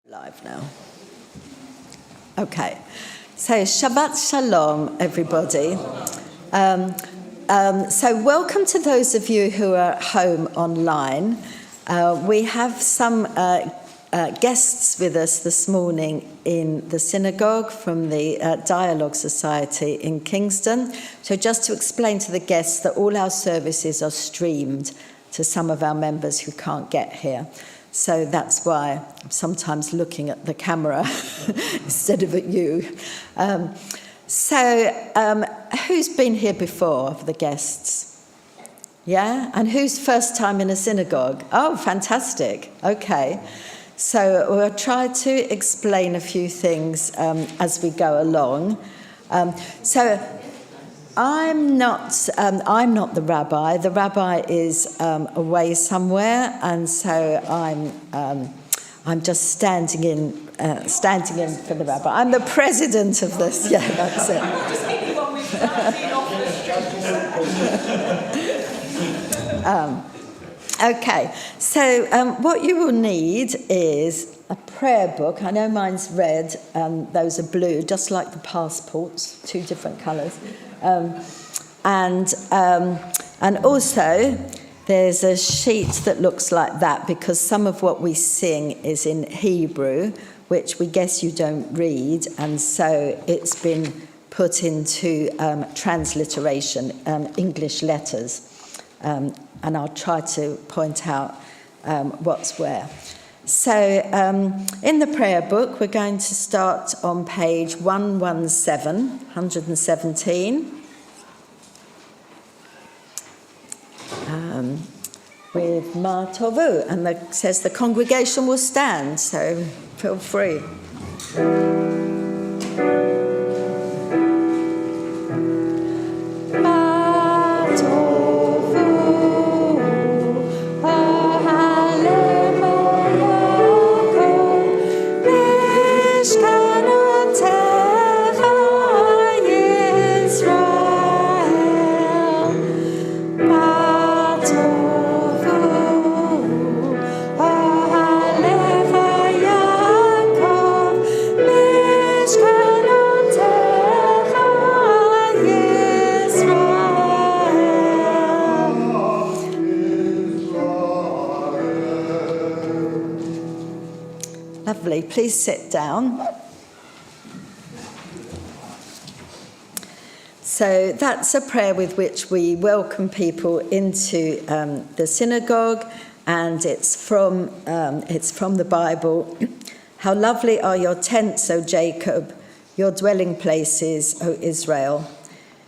Live now. Okay, so Shabbat Shalom, everybody. So welcome to those of you who are at home online. We have some guests with us this morning in the Synagogue from the Dialogue Society in Kingston. So just to explain to the guests that all our services are streamed to some of our members who can't get here. So that's why I'm sometimes looking at the camera instead of at you. Who's been here before of the guests? Yeah? And who's first time in a synagogue? Oh, fantastic. Okay. So we'll try to explain a few things as we go along. I'm not the rabbi. The rabbi is away somewhere, and so I'm just standing in for the rabbi. I'm the president of this. Yeah, that's it. Okay. So what you will need is a prayer book. I know mine's red, those are blue, just like the passports, two different colours. And also there's a sheet that looks like that because some of what we sing is in Hebrew, which we guess you don't read, and so it's been put into transliteration, English letters, and I'll try to point out what's where. So in the prayer book, we're going to start on page 117, with Ma Tovu, and it says the congregation will stand, so feel free. Lovely. Please sit down. So that's a prayer with which we welcome people into the synagogue, and it's from the Bible. How lovely are your tents, O Jacob, your dwelling places, O Israel.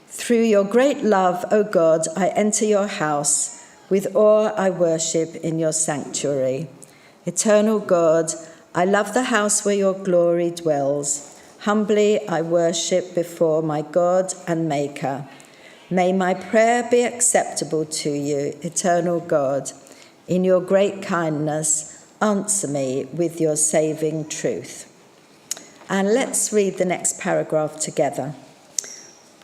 Through your great love, O God, I enter your house. With awe I worship in your sanctuary. Eternal God, I love the house where your glory dwells. Humbly I worship before my God and Maker. May my prayer be acceptable to you, eternal God. In your great kindness, answer me with your saving truth. And let's read the next paragraph together.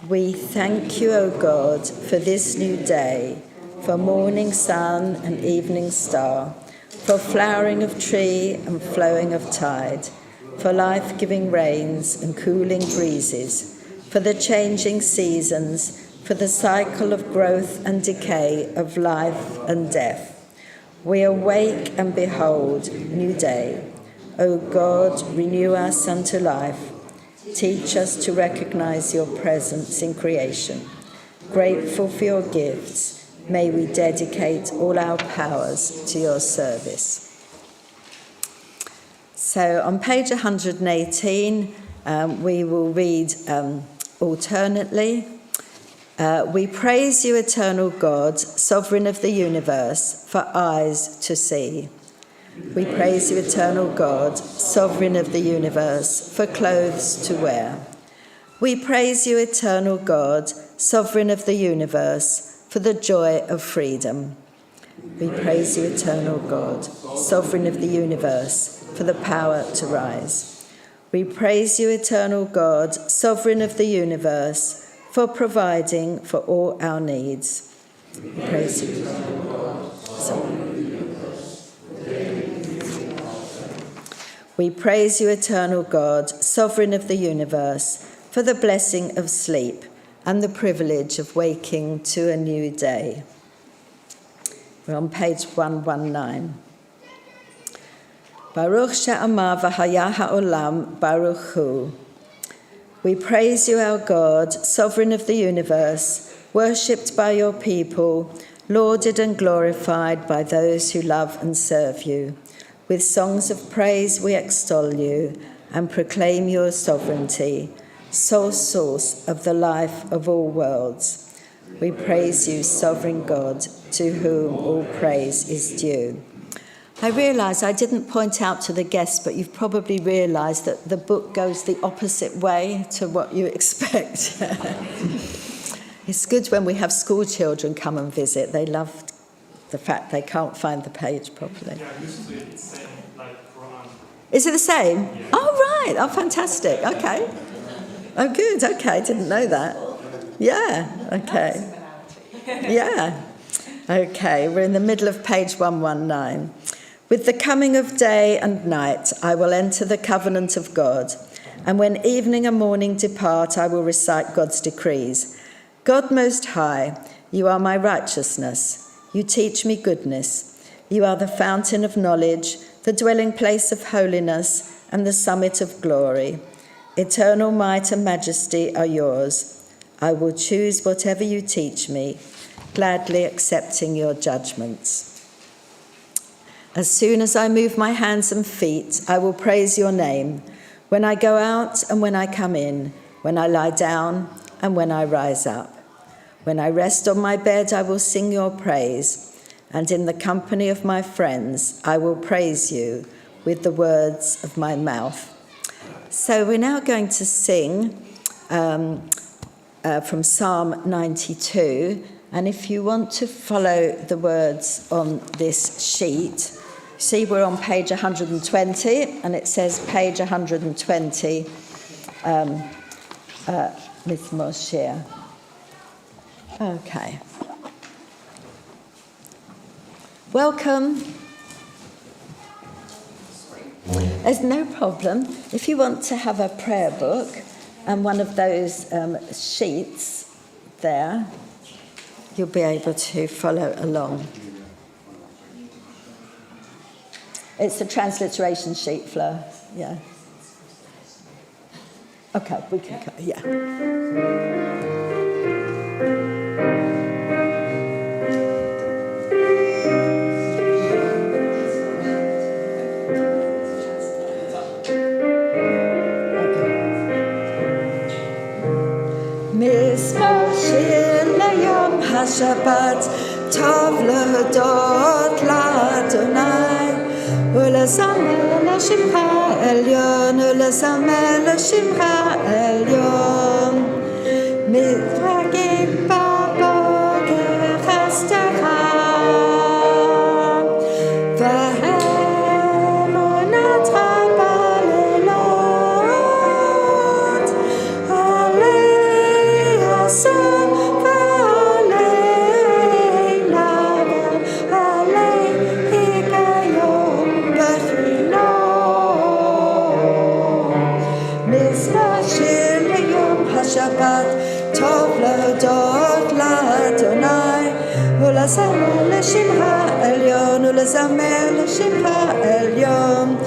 We thank you, O God, for this new day, for morning sun and evening star, for flowering of tree and flowing of tide, for life-giving rains and cooling breezes, for the changing seasons, for the cycle of growth and decay, of life and death. We awake and behold new day. O God, renew us unto life. Teach us to recognize your presence in creation. Grateful for your gifts, may we dedicate all our powers to your service. So on page 118, we will read alternately. We praise you, eternal God, sovereign of the universe, for eyes to see. We praise you, eternal God, sovereign of the universe, for clothes to wear. We praise you, eternal God, sovereign of the universe, for the joy of freedom. We praise you, eternal God, sovereign of the universe, for the power to rise. We praise you, eternal God, sovereign of the universe, for providing for all our needs. We praise you, eternal God, sovereign of the universe. We praise you, eternal God, sovereign of the universe, for the blessing of sleep and the privilege of waking to a new day. We're on page 119. Baruch she'amar v'haya ha'olam, baruch hu. We praise you, our God, sovereign of the universe, worshipped by your people, lauded and glorified by those who love and serve you. With songs of praise we extol you and proclaim your sovereignty, sole source of the life of all worlds. We praise you, sovereign God, to whom all praise is due. I realise I didn't point out to the guests, but you've probably realised that the book goes the opposite way to what you expect. It's good when we have school children come and visit. They love the fact they can't find the page properly. Yeah, usually it's the same like Quran. Is it the same? Yeah. Oh, right. Oh, fantastic. Okay. Oh, good. Okay, didn't know that. Yeah. Okay. Yeah. Okay, we're in the middle of page 119. With the coming of day and night, I will enter the covenant of God, and when evening and morning depart, I will recite God's decrees. God Most High, you are my righteousness. You teach me goodness. You are the fountain of knowledge, the dwelling place of holiness, and the summit of glory. Eternal might and majesty are yours. I will choose whatever you teach me, gladly accepting your judgments. As soon as I move my hands and feet, I will praise your name, when I go out and when I come in, when I lie down and when I rise up. When I rest on my bed, I will sing your praise, and in the company of my friends, I will praise you with the words of my mouth. So we're now going to sing from Psalm 92, and if you want to follow the words on this sheet, see we're on page 120, and it says page 120, Miss Moshe. Okay. Welcome. There's no problem. If you want to have a prayer book and one of those sheets there, you'll be able to follow along. It's a transliteration sheet, Fleur. Yeah. Okay, we can go. Yeah. Shabbat, tov lehodot l'Adonai, ולזמר לשמך עליון, ולזמר לשמך עליון. מתרגל בבוקר חסדך, ואמונתך בלילות, עלי הסוף Shabbat, tov lehodot l'Adonai, ולזמר לשמך עליון, ולזמר לשמך עליון,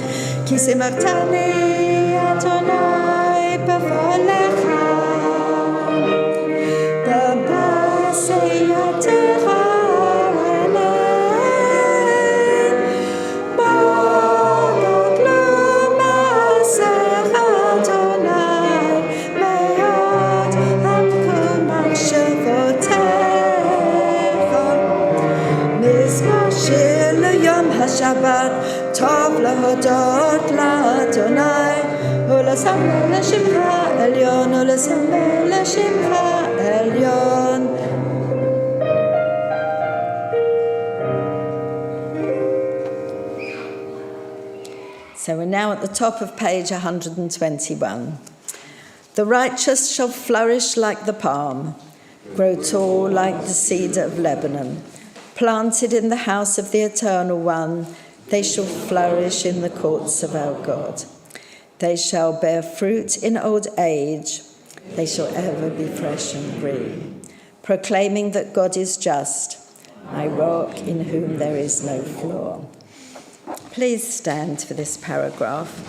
כי שימחתני אדוני בפועלך, ובעשייתך Shabbat, tov lehodot l'Adonai, ולזמר לשמך עליון, ולזמר לשמך עליון. So we're now at the top of page 121. The righteous shall flourish like the palm, grow tall like the cedar of Lebanon, planted in the house of the Eternal One, They shall flourish in the courts of our God. They shall bear fruit in old age. They shall ever be fresh and green, proclaiming that God is just, my rock in whom there is no flaw. Please stand for this paragraph.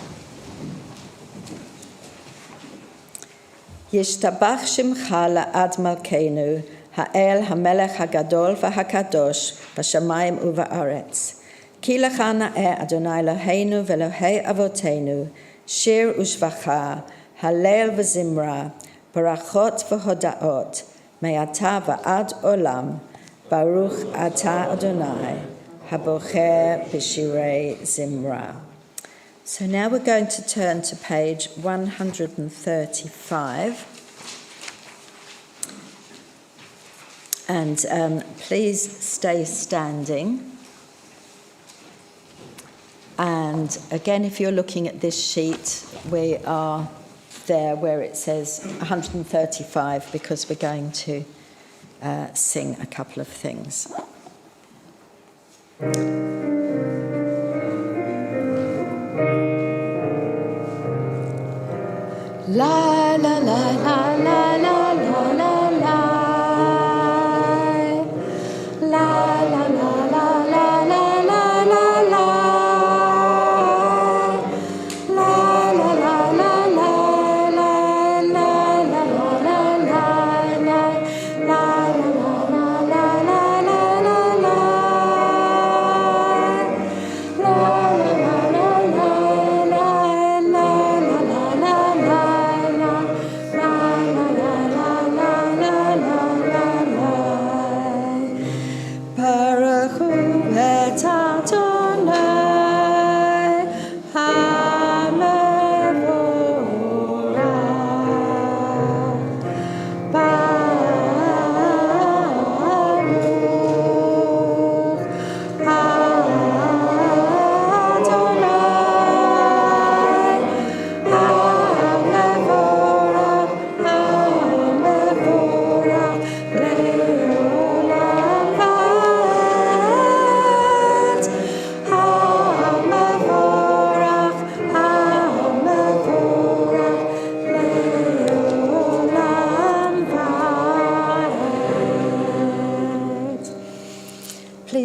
Yishtabach shimcha la'ad malkeinu, ha'el ha'melech ha'gadol v'ha'kadosh, v'shamayim uva'aretz. Ki lecha na'eh Adonai Eloheinu v'Elohei avotenu, shir u'shvacha, halel v'zimra, barachot v'hodaot, me'ata v'ad olam, baruch ata Adonai, habocher b'shirei zimra. So now we're going to turn to page 135. And please stay standing. And again, if you're looking at this sheet, we are there where it says 135 because we're going to sing a couple of things. La la la la la la la la la la la la la la la la la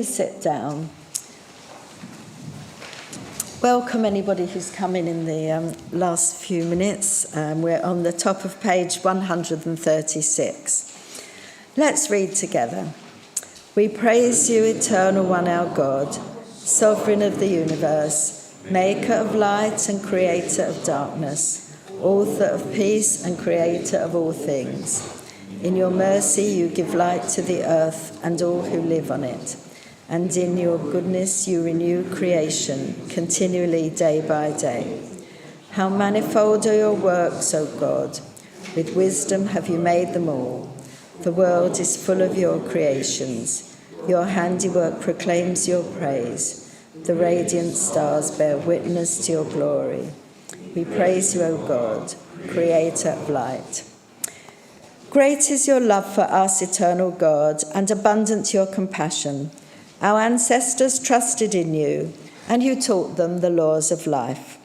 Sit down. Welcome anybody who's come in the last few minutes. We're on the top of page 136. Let's read together. We praise you, Eternal One, our God, Sovereign of the universe, Maker of light and Creator of darkness, Author of peace and Creator of all things. In your mercy you give light to the earth and all who live on it. And in your goodness you renew creation continually day by day. How manifold are your works, O God! With wisdom have you made them all. The world is full of your creations. Your handiwork proclaims your praise. The radiant stars bear witness to your glory. We praise you, O God, Creator of light. Great is your love for us, eternal God, and abundant your compassion. Our ancestors trusted in you, and you taught them the laws of life.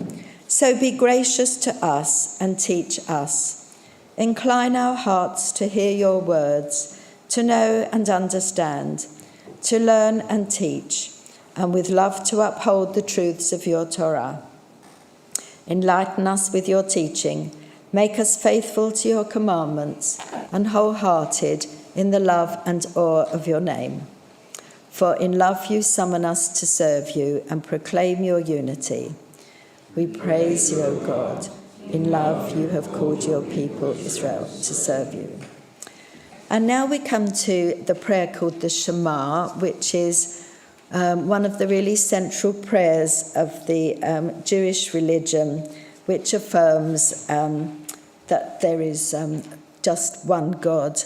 So be gracious to us and teach us. Incline our hearts to hear your words, to know and understand, to learn and teach, and with love to uphold the truths of your Torah. Enlighten us with your teaching, make us faithful to your commandments, and wholehearted in the love and awe of your name. For in love you summon us to serve you and proclaim your unity. We praise you, O God. In love you have called your people Israel to serve you. And now we come to the prayer called the Shema, which is one of the really central prayers of the Jewish religion, which affirms that there is just one God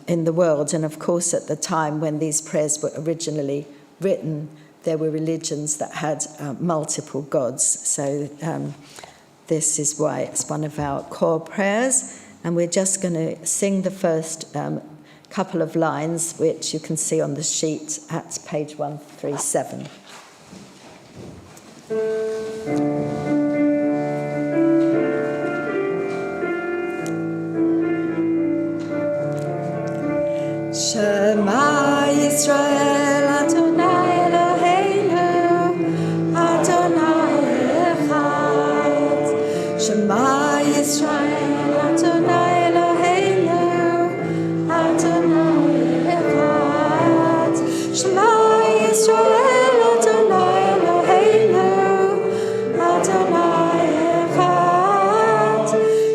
in the world. And of course, at the time when these prayers were originally written, there were religions that had multiple gods. So this is why it's one of our core prayers. And we're just going to sing the first couple of lines, which you can see on the sheet at page 137. Shema Yisrael Adonai Eloheinu Adonai Echad. Shema Yisrael Adonai Eloheinu Adonai Echad. Shema Yisrael Adonai Eloheinu Adonai Echad.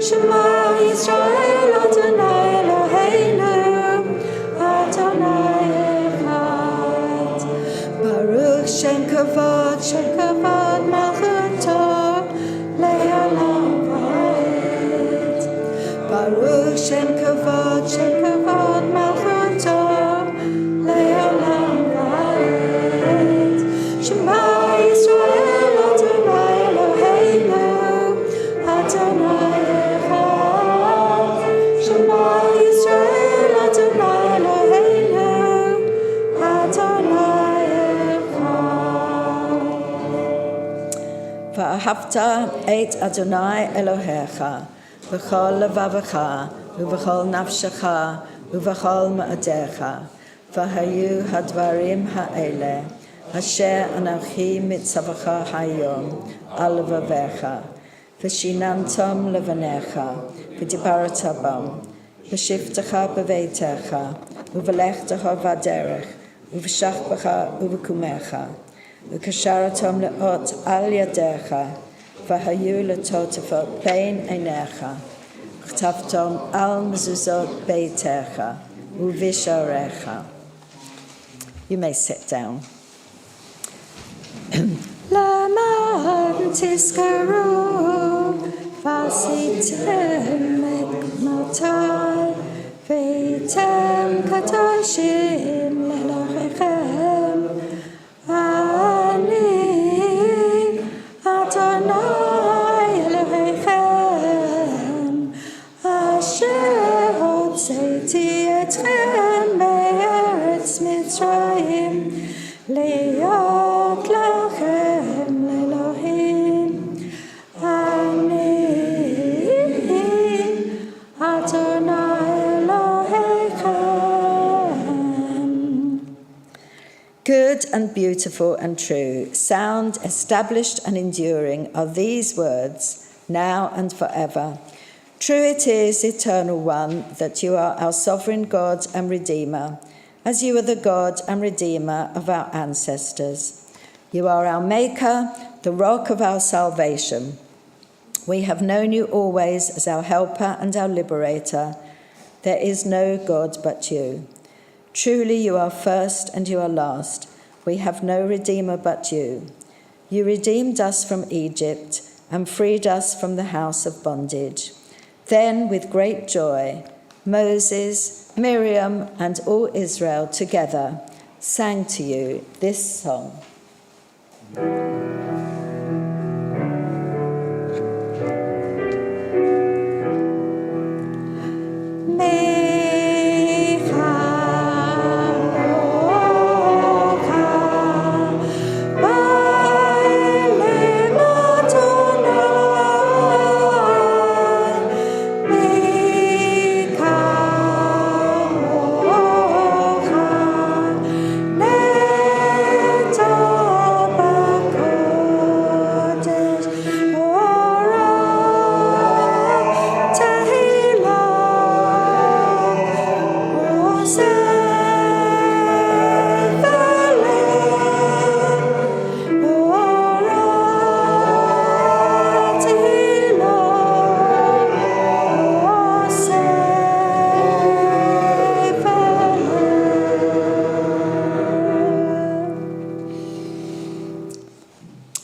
Shema Yisrael Adonai Eloheinu Adonai Echad. Baruch Shem Kavod Malchuto Le'olam Va'ed. Baruch Shem Kavod Malchuto Le'olam Va'ed. Shema Yisrael Adonai Eloheinu Adonai Echad. Shema Yisrael Adonai Eloheinu Adonai Echad. Va'ahavta et Adonai Elohecha v'chol levavecha uv'chol nafshecha uv'chol ma'adecha v'hayu hadvarim ha'ele asher anochi mitzavacha hayom al levavecha v'shinantom levanecha v'dibarata bam v'shiftecha b'veitecha uv'lechtecha v'aderech uv'shachbecha uv'kumecha v'kasharatom le'ot al yadecha v'hayu letotefot bein einecha v'chtavtom al mezuzot beitecha uv'visharecha. You may sit down. Lama tiskaru v'asitem et gnotai v'eitem kadoshim le'elochem ani Adonai Elohechem asher hotzeiti etchem me'eretz Mitzrayim liot lachem le'Elohim ani Adonai Elohechem. Good and beautiful and true, sound, established and enduring are these words, now and forever. True it is, Eternal One, that you are our sovereign God and Redeemer, as you are the God and Redeemer of our ancestors. You are our Maker, the rock of our salvation. We have known you always as our helper and our liberator. There is no God but you. Truly you are first and you are last. We have no Redeemer but you. You redeemed us from Egypt and freed us from the house of bondage. Then, with great joy, Moses, Miriam, and all Israel together sang to you this song.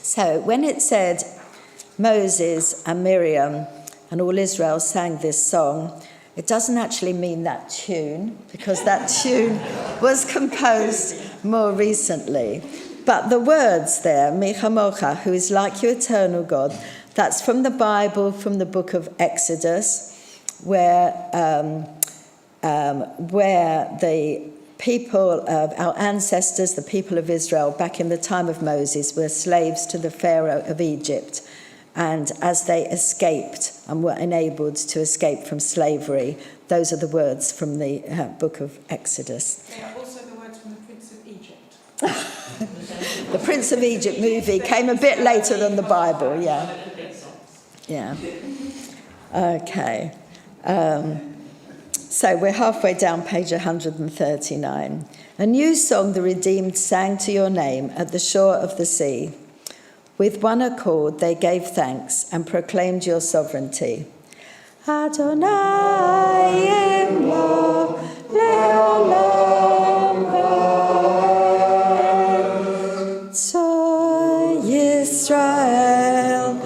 So when it said Moses and Miriam and all Israel sang this song, it doesn't actually mean that tune, because that tune was composed more recently. But the words there, Mi Chamocha, who is like you, eternal God, that's from the Bible, from the book of Exodus, where the people of our ancestors, the people of Israel, back in the time of Moses, were slaves to the Pharaoh of Egypt. And as they escaped and were enabled to escape from slavery, those are the words from the book of Exodus. They are also the words from the Prince of Egypt. The Prince of Egypt movie came a bit later than the Bible, yeah. Yeah. Okay. So we're halfway down page 139. A new song the redeemed sang to your name at the shore of the sea. With one accord they gave thanks and proclaimed your sovereignty. Adonai Emlo Leolam Tzor Yisrael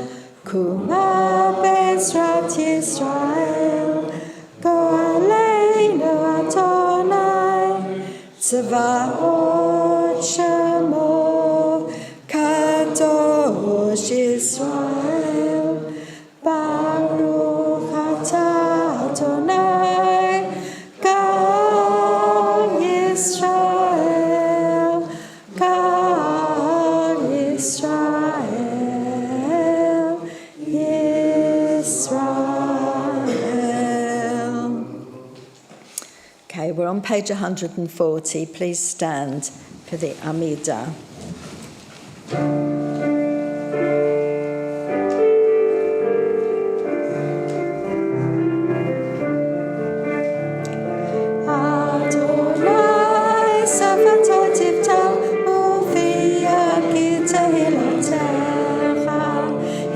Kuma Bezrat Yisrael Go'aleinu Adonai Tzvaot Shemo Kadosh Yisrael Baruch Atah Adonai God Yisrael God Yisrael Yisrael. Okay, we're on page 140. Please stand for the Amidah.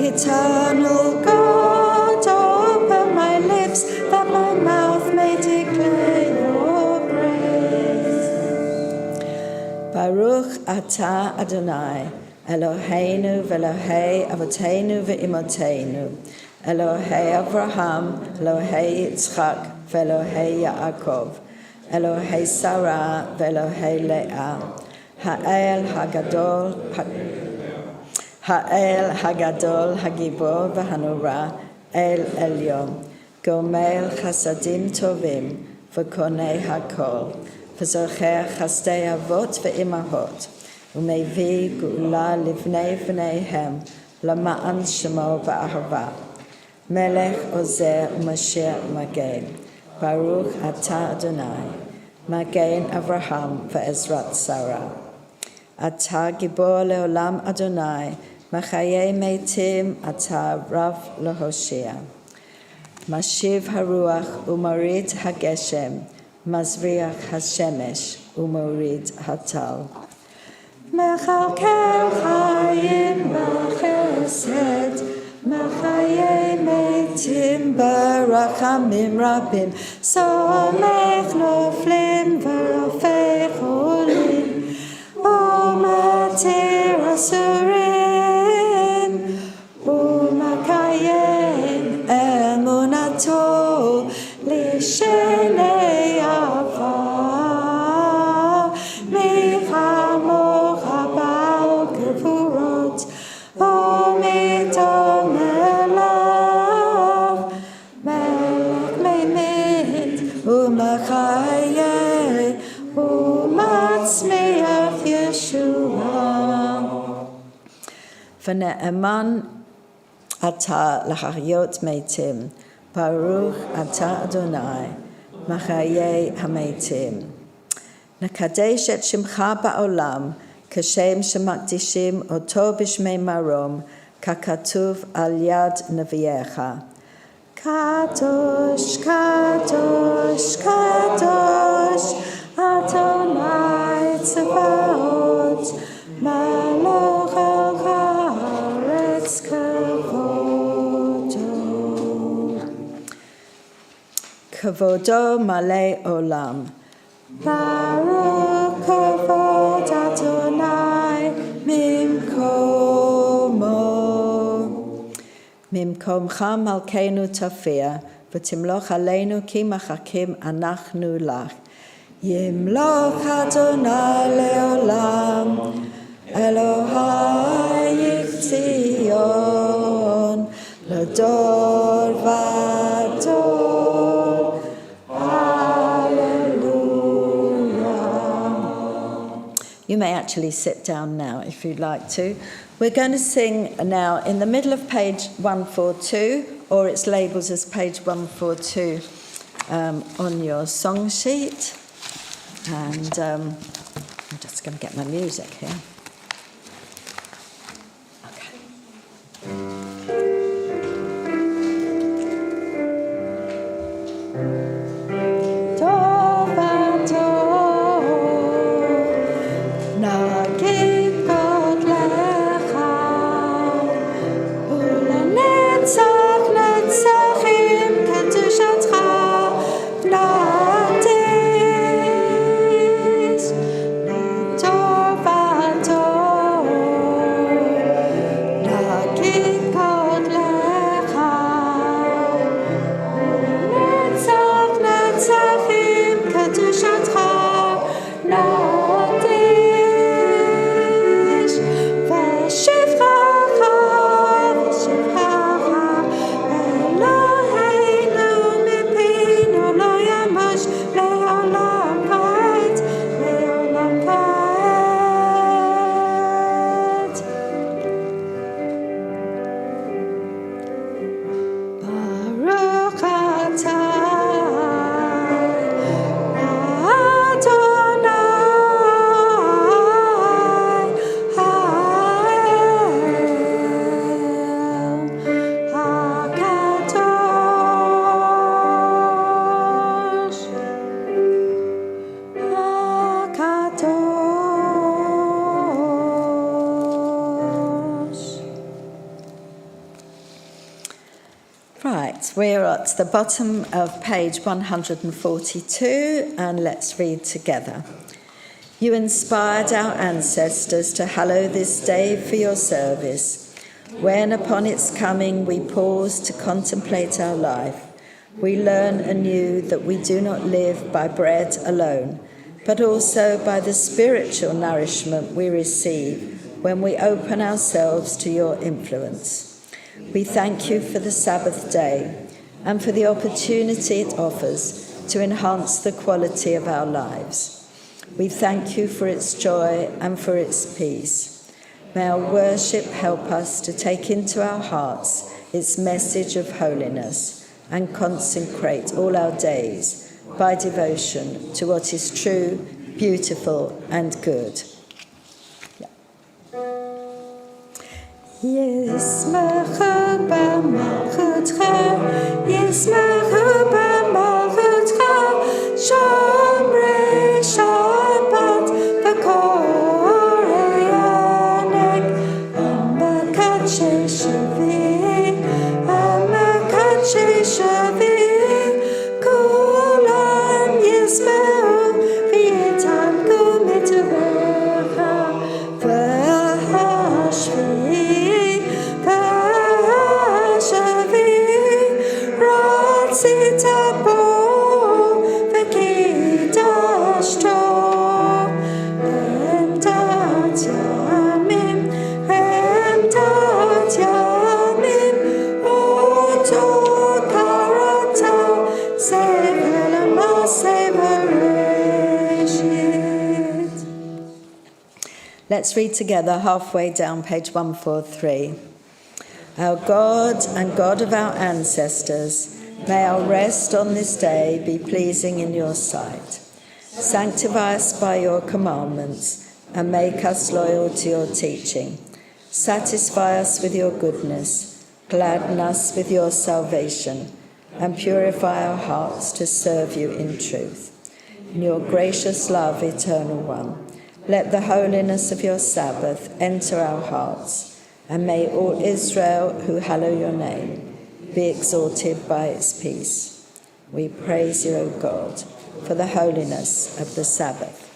Eternal God, open my lips that my mouth may declare your praise. Baruch atah Adonai, Eloheinu v'Elohei Avoteinu v'Imotenu, Elohei Avraham, Elohei Yitzchak v'Elohei Yaakov, Elohei Sarah v'Elohei Leah, Ha'el Hagadol Hagibor v'Hanura El Elyon, Gomel Chasadim Tovim v'Konei Hakol, v'Zorcher Chasdei Avot v'Imahot, Umevi Gula Livnei V'neihem Lama'an Shemo V'Ahava, Melech Ozer U'Mashiach Magen, Baruch Atah Adonai, Magen Avraham v'Ezrat Sarah. Atah Gibor Leolam Adonai, Machayei Meitim Atah Rav Lehoshia. Mashiv Haruach Umarid Hageshem, Mazriach Hashemesh Umarid Hatal. Mechalkel Chayim B'Chesed, Machayei Meitim B'Rachamim Rabim, Somech Noflim V'Rofei Cholim, Umatir Asurim, Umakayem Emunato, Lishenei Ava, Michamo Chabal Gevurot, Umidom Elav, Melech Meimid, Umachayeh, Umatzmeach Yeshua. V'ne'eman atah l'chayot meitim, Baruch atah Adonai, Machayei hameitim. Nakadesh et shimcha ba'olam, kashem shemakdishim oto b'shmei marom, kakatuv al yad neviecha. Kadosh, Kadosh, Kadosh, Adonai Tzvaot, Malach al haaretz kavodo. Kavodo malei olam. Baruch kavod Adonai mimkomo. Mimkomcha malkeinu tafir, v'timloch aleinu ki machakim anachnu lach. Yimloch Adonai leolam, Elohai Yitzion, Lador vador. Hallelujah. You may actually sit down now if you'd like to. We're going to sing now in the middle of page 142, or it's labelled as page 142 on your song sheet. And I'm just going to get my music here. We're at the bottom of page 142, and let's read together. You inspired our ancestors to hallow this day for your service. When upon its coming we pause to contemplate our life, we learn anew that we do not live by bread alone, but also by the spiritual nourishment we receive when we open ourselves to your influence. We thank you for the Sabbath day and for the opportunity it offers to enhance the quality of our lives. We thank you for its joy and for its peace. May our worship help us to take into our hearts its message of holiness and consecrate all our days by devotion to what is true, beautiful, and good. Yismachu b'malchutcha, Yismachu b'malchutcha, Shomrei Shabbat v'korei yanek, Amekadshei shavi, Kulam yismeu v'yitamku mitavecha, v'hashvi. Let's read together halfway down page 143. Our God and God of our ancestors, may our rest on this day be pleasing in your sight. Sanctify us by your commandments and make us loyal to your teaching. Satisfy us with your goodness, gladden us with your salvation, and purify our hearts to serve you in truth. In your gracious love, Eternal One, let the holiness of your Sabbath enter our hearts, and may all Israel who hallow your name be exalted by its peace. We praise you, O God, for the holiness of the Sabbath.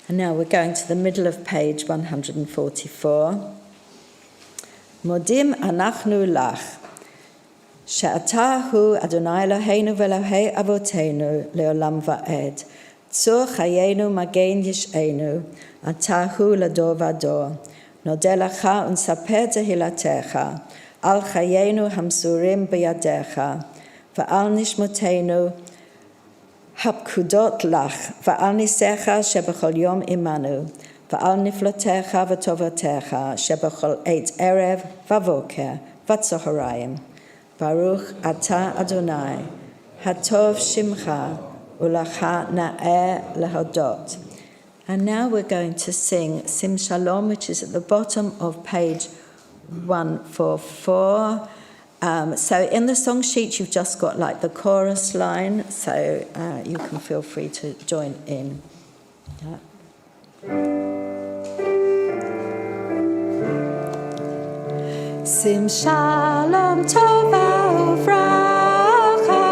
And now we're going to the middle of page 144. Modim anachnu lach, she'ata hu Adonai Eloheinu v'Elohei avotenu leolam va'ed, tzur chayenu magen yish'enu, ata hu lador vador. Nodeh lecha unsaper tehilatecha, al chayenu hamsurim biyadecha, va'al nishmotenu הפקודות לך, ועל ניסיך שבכל יום עמנו, ועל נפלותיך וטובותיך שבכל עת ערב ובוקר וצהריים. ברוך אתה אדוני, הטוב שמך, ולך נאה להודות. And now we're going to sing Sim Shalom, which is at the bottom of page 144. So in the song sheet, you've just got like the chorus line, so you can feel free to join in. Sim Shalom Tova Uvracha,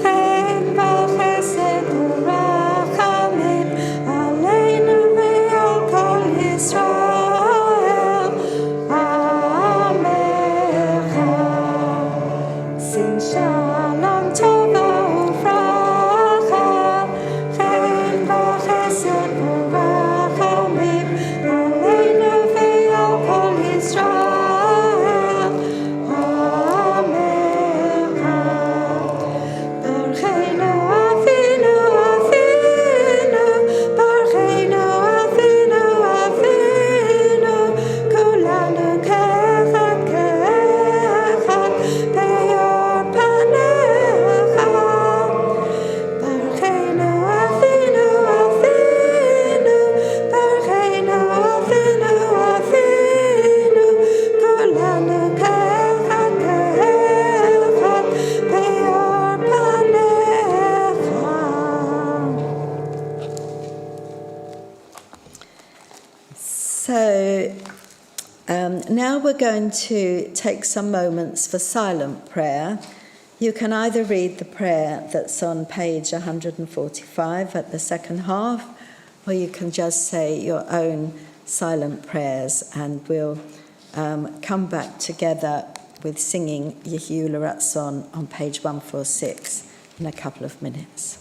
Chen v'chesed u'rachamim, aleinu ve'al kol Yisrael. Sim Shalom Tova Uvracha, Chen v'chesed u'rachamim, aleinu ve'al kol Yisrael. Now we're going to take some moments for silent prayer. You can either read the prayer that's on page 145 at the second half, or you can just say your own silent prayers, and we'll come back together with singing Yehiyu L'Ratzon on page 146 in a couple of minutes.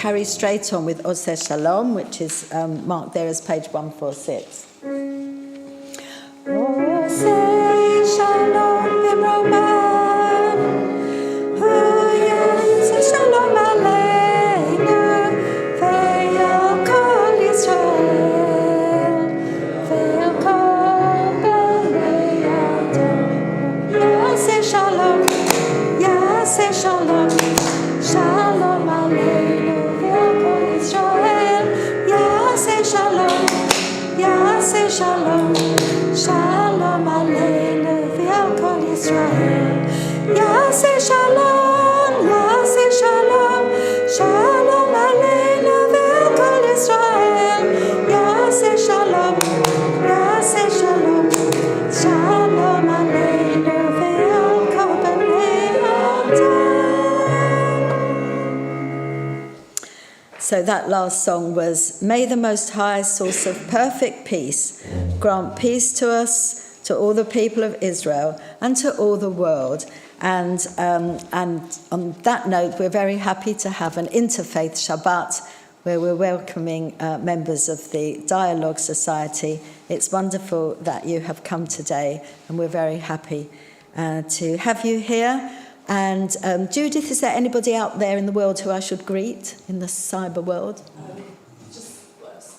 Carry straight on with Oseh Shalom, which is marked there as page 146. Oseh Shalom b'roman, Oseh Shalom aleinu, ve'al kol Yisrael, ve'al kol bnei Adam. Oseh Shalom, Yaseh Shalom, Shalom aleinu. Israel, Yaseh Shalom, Yaseh So that last song was, "May the Most High, source of perfect peace, grant peace to us, to all the people of Israel, and to all the world." And on that note, we're very happy to have an Interfaith Shabbat, where we're welcoming members of the Dialogue Society. It's wonderful that you have come today, and we're very happy to have you here. And Judith, is there anybody out there in the world who I should greet in the cyber world?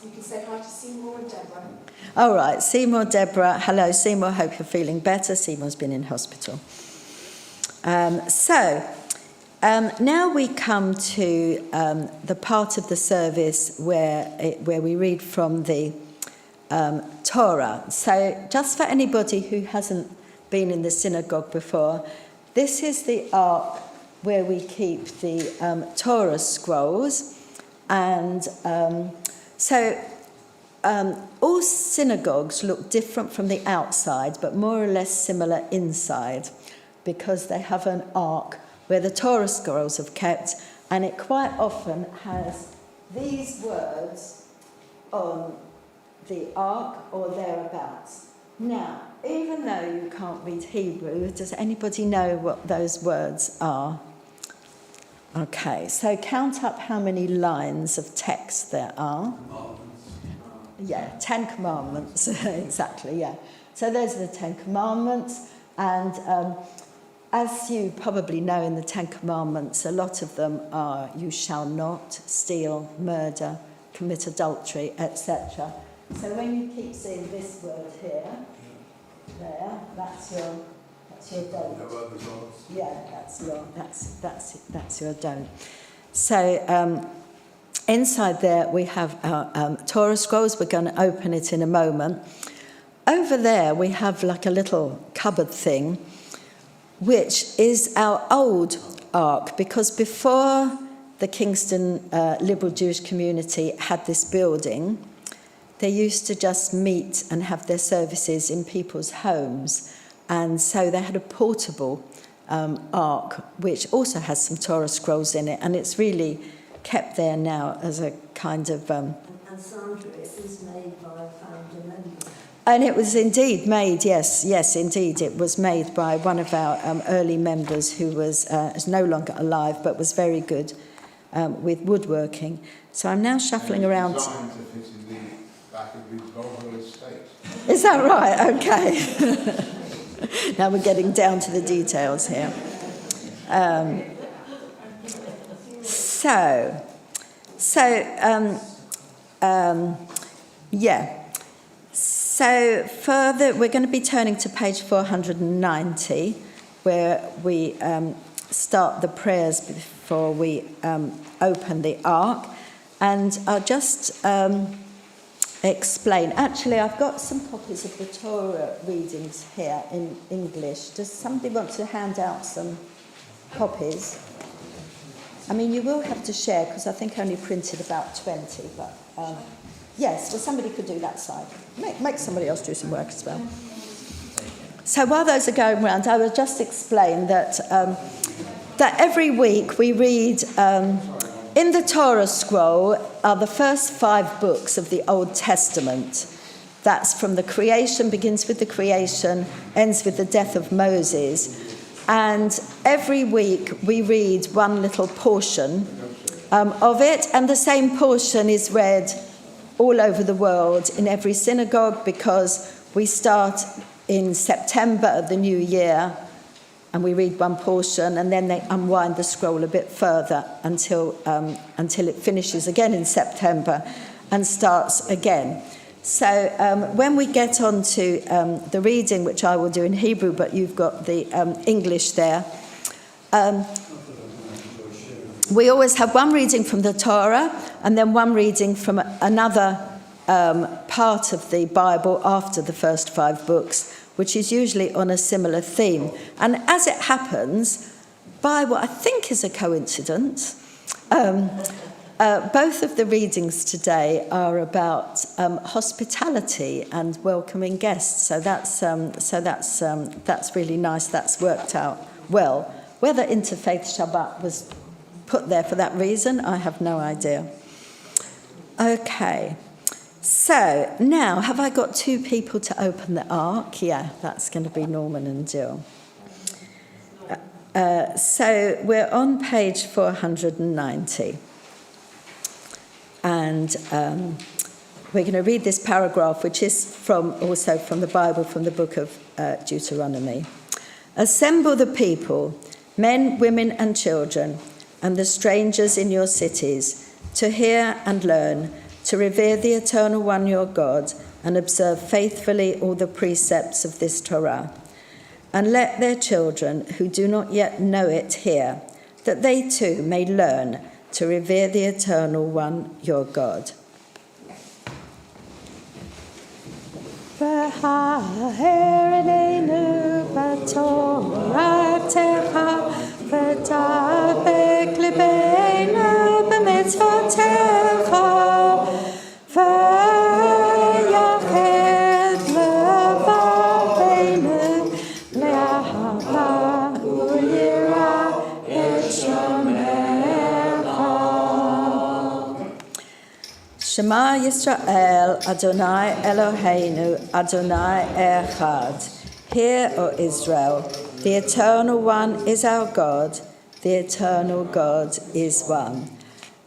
You can say hi to Seymour and Deborah. All right, Seymour, Deborah. Hello, Seymour. Hope you're feeling better. Seymour's been in hospital. Now we come to the part of the service where we read from the Torah. So just for anybody who hasn't been in the synagogue before, this is the ark where we keep the Torah scrolls. And all synagogues look different from the outside, but more or less similar inside, because they have an ark where the Torah scrolls have kept, and it quite often has these words on the ark or thereabouts. Now, even though you can't read Hebrew, does anybody know what those words are? Okay, so count up how many lines of text there are. Yeah, 10 Commandments, exactly, yeah. So those are the 10 Commandments, and as you probably know, in the 10 Commandments, a lot of them are you shall not steal, murder, commit adultery, etc. So when you keep seeing this word here, there, that's your don't. Yeah, that's your don't. So inside there we have our Torah scrolls. We're going to open it in a moment. Over there we have like a little cupboard thing, which is our old ark, because before the Kingston liberal Jewish community had this building, they used to just meet and have their services in people's homes. And so they had a portable ark, which also has some Torah scrolls in it, and it's really kept there now as a kind of... And Sandra, it is made by a founder member. And it was indeed made, yes, indeed. It was made by one of our early members who is no longer alive, but was very good with woodworking. So I'm now shuffling around. Designed to fit in the back of his Volvo estate. Is that right? Okay. Now we're getting down to the details here. So further, we're going to be turning to page 490, where we start the prayers before we open the ark. And I'll just explain. Actually, I've got some copies of the Torah readings here in English. Does somebody want to hand out some copies? I mean, you will have to share, because I think I only printed about 20, but yes, well, somebody could do that side. Make somebody else do some work as well. So while those are going around, I will just explain that every week we read in the Torah scroll are the first 5 books of the Old Testament. That's from the creation, begins with the creation, ends with the death of Moses. And every week we read one little portion of it, and the same portion is read all over the world in every synagogue, because we start in September of the new year and we read one portion, and then they unwind the scroll a bit further until it finishes again in September and starts again. So when we get on to the reading, which I will do in Hebrew, but you've got the English there, we always have one reading from the Torah and then one reading from another part of the Bible after the first 5 books, which is usually on a similar theme. And as it happens, by what I think is a coincidence, both of the readings today are about hospitality and welcoming guests. So that's really nice. That's worked out well. Whether Interfaith Shabbat was put there for that reason, I have no idea. Okay. So now, have I got two people to open the ark? Yeah, that's going to be Norman and Jill. So we're on page 490. And we're going to read this paragraph, which is also from the Bible, from the book of Deuteronomy. Assemble the people, men, women and children, and the strangers in your cities, to hear and learn, to revere the Eternal One your God, and observe faithfully all the precepts of this Torah. And let their children, who do not yet know it, hear, that they too may learn to revere the Eternal One your God. Shema Yisrael, Adonai Eloheinu, Adonai Echad. Hear, O Israel, the Eternal One is our God, the Eternal God is one.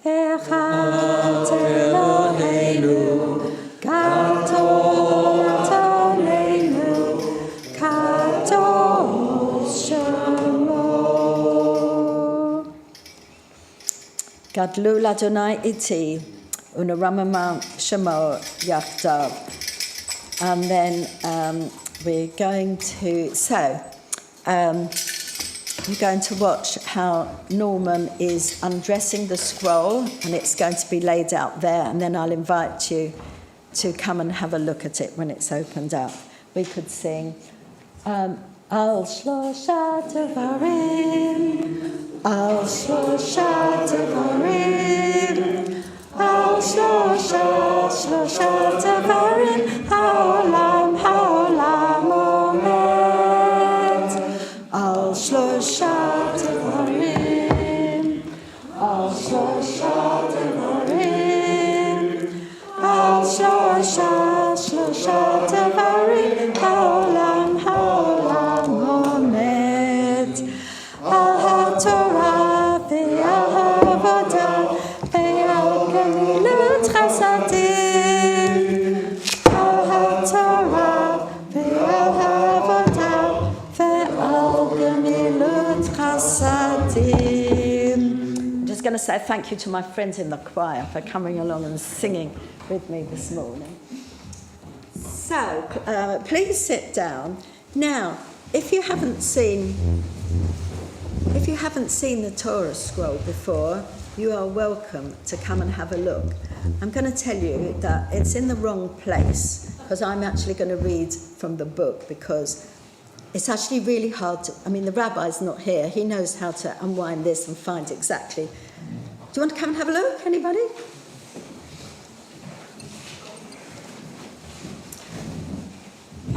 Echad Eloheinu, Gadol Adonenu, Kadosh Shemo. Gadlul Adonai iti. Unaramamam Shemo Yachdav. And then we're going to watch how Norman is undressing the scroll, and it's going to be laid out there, and then I'll invite you to come and have a look at it when it's opened up. We could sing Al Shlosha Devarim, Al Shlosha Devarim, Al Shlosha, Shlosha Devarim, Haolam, Haolam Omed. Al Shlosha Devarim, Al Shlosha Devarim, Al Shlosha, Shlosha Devarim, Haolam, Haolam Omed. Al HaTorah ve'al HaAvodah ve'al Gemilut Chasadim. Al HaTorah ve'al HaAvodah ve'al Gemilut Chasadim. I'm just going to say thank you to my friends in the choir for coming along and singing with me this morning. So, please sit down. Now, if you haven't seen the Torah scroll before, you are welcome to come and have a look. I'm going to tell you that it's in the wrong place, because I'm actually going to read from the book, because it's actually really hard to... the rabbi's not here. He knows how to unwind this and find exactly... Do you want to come and have a look, anybody?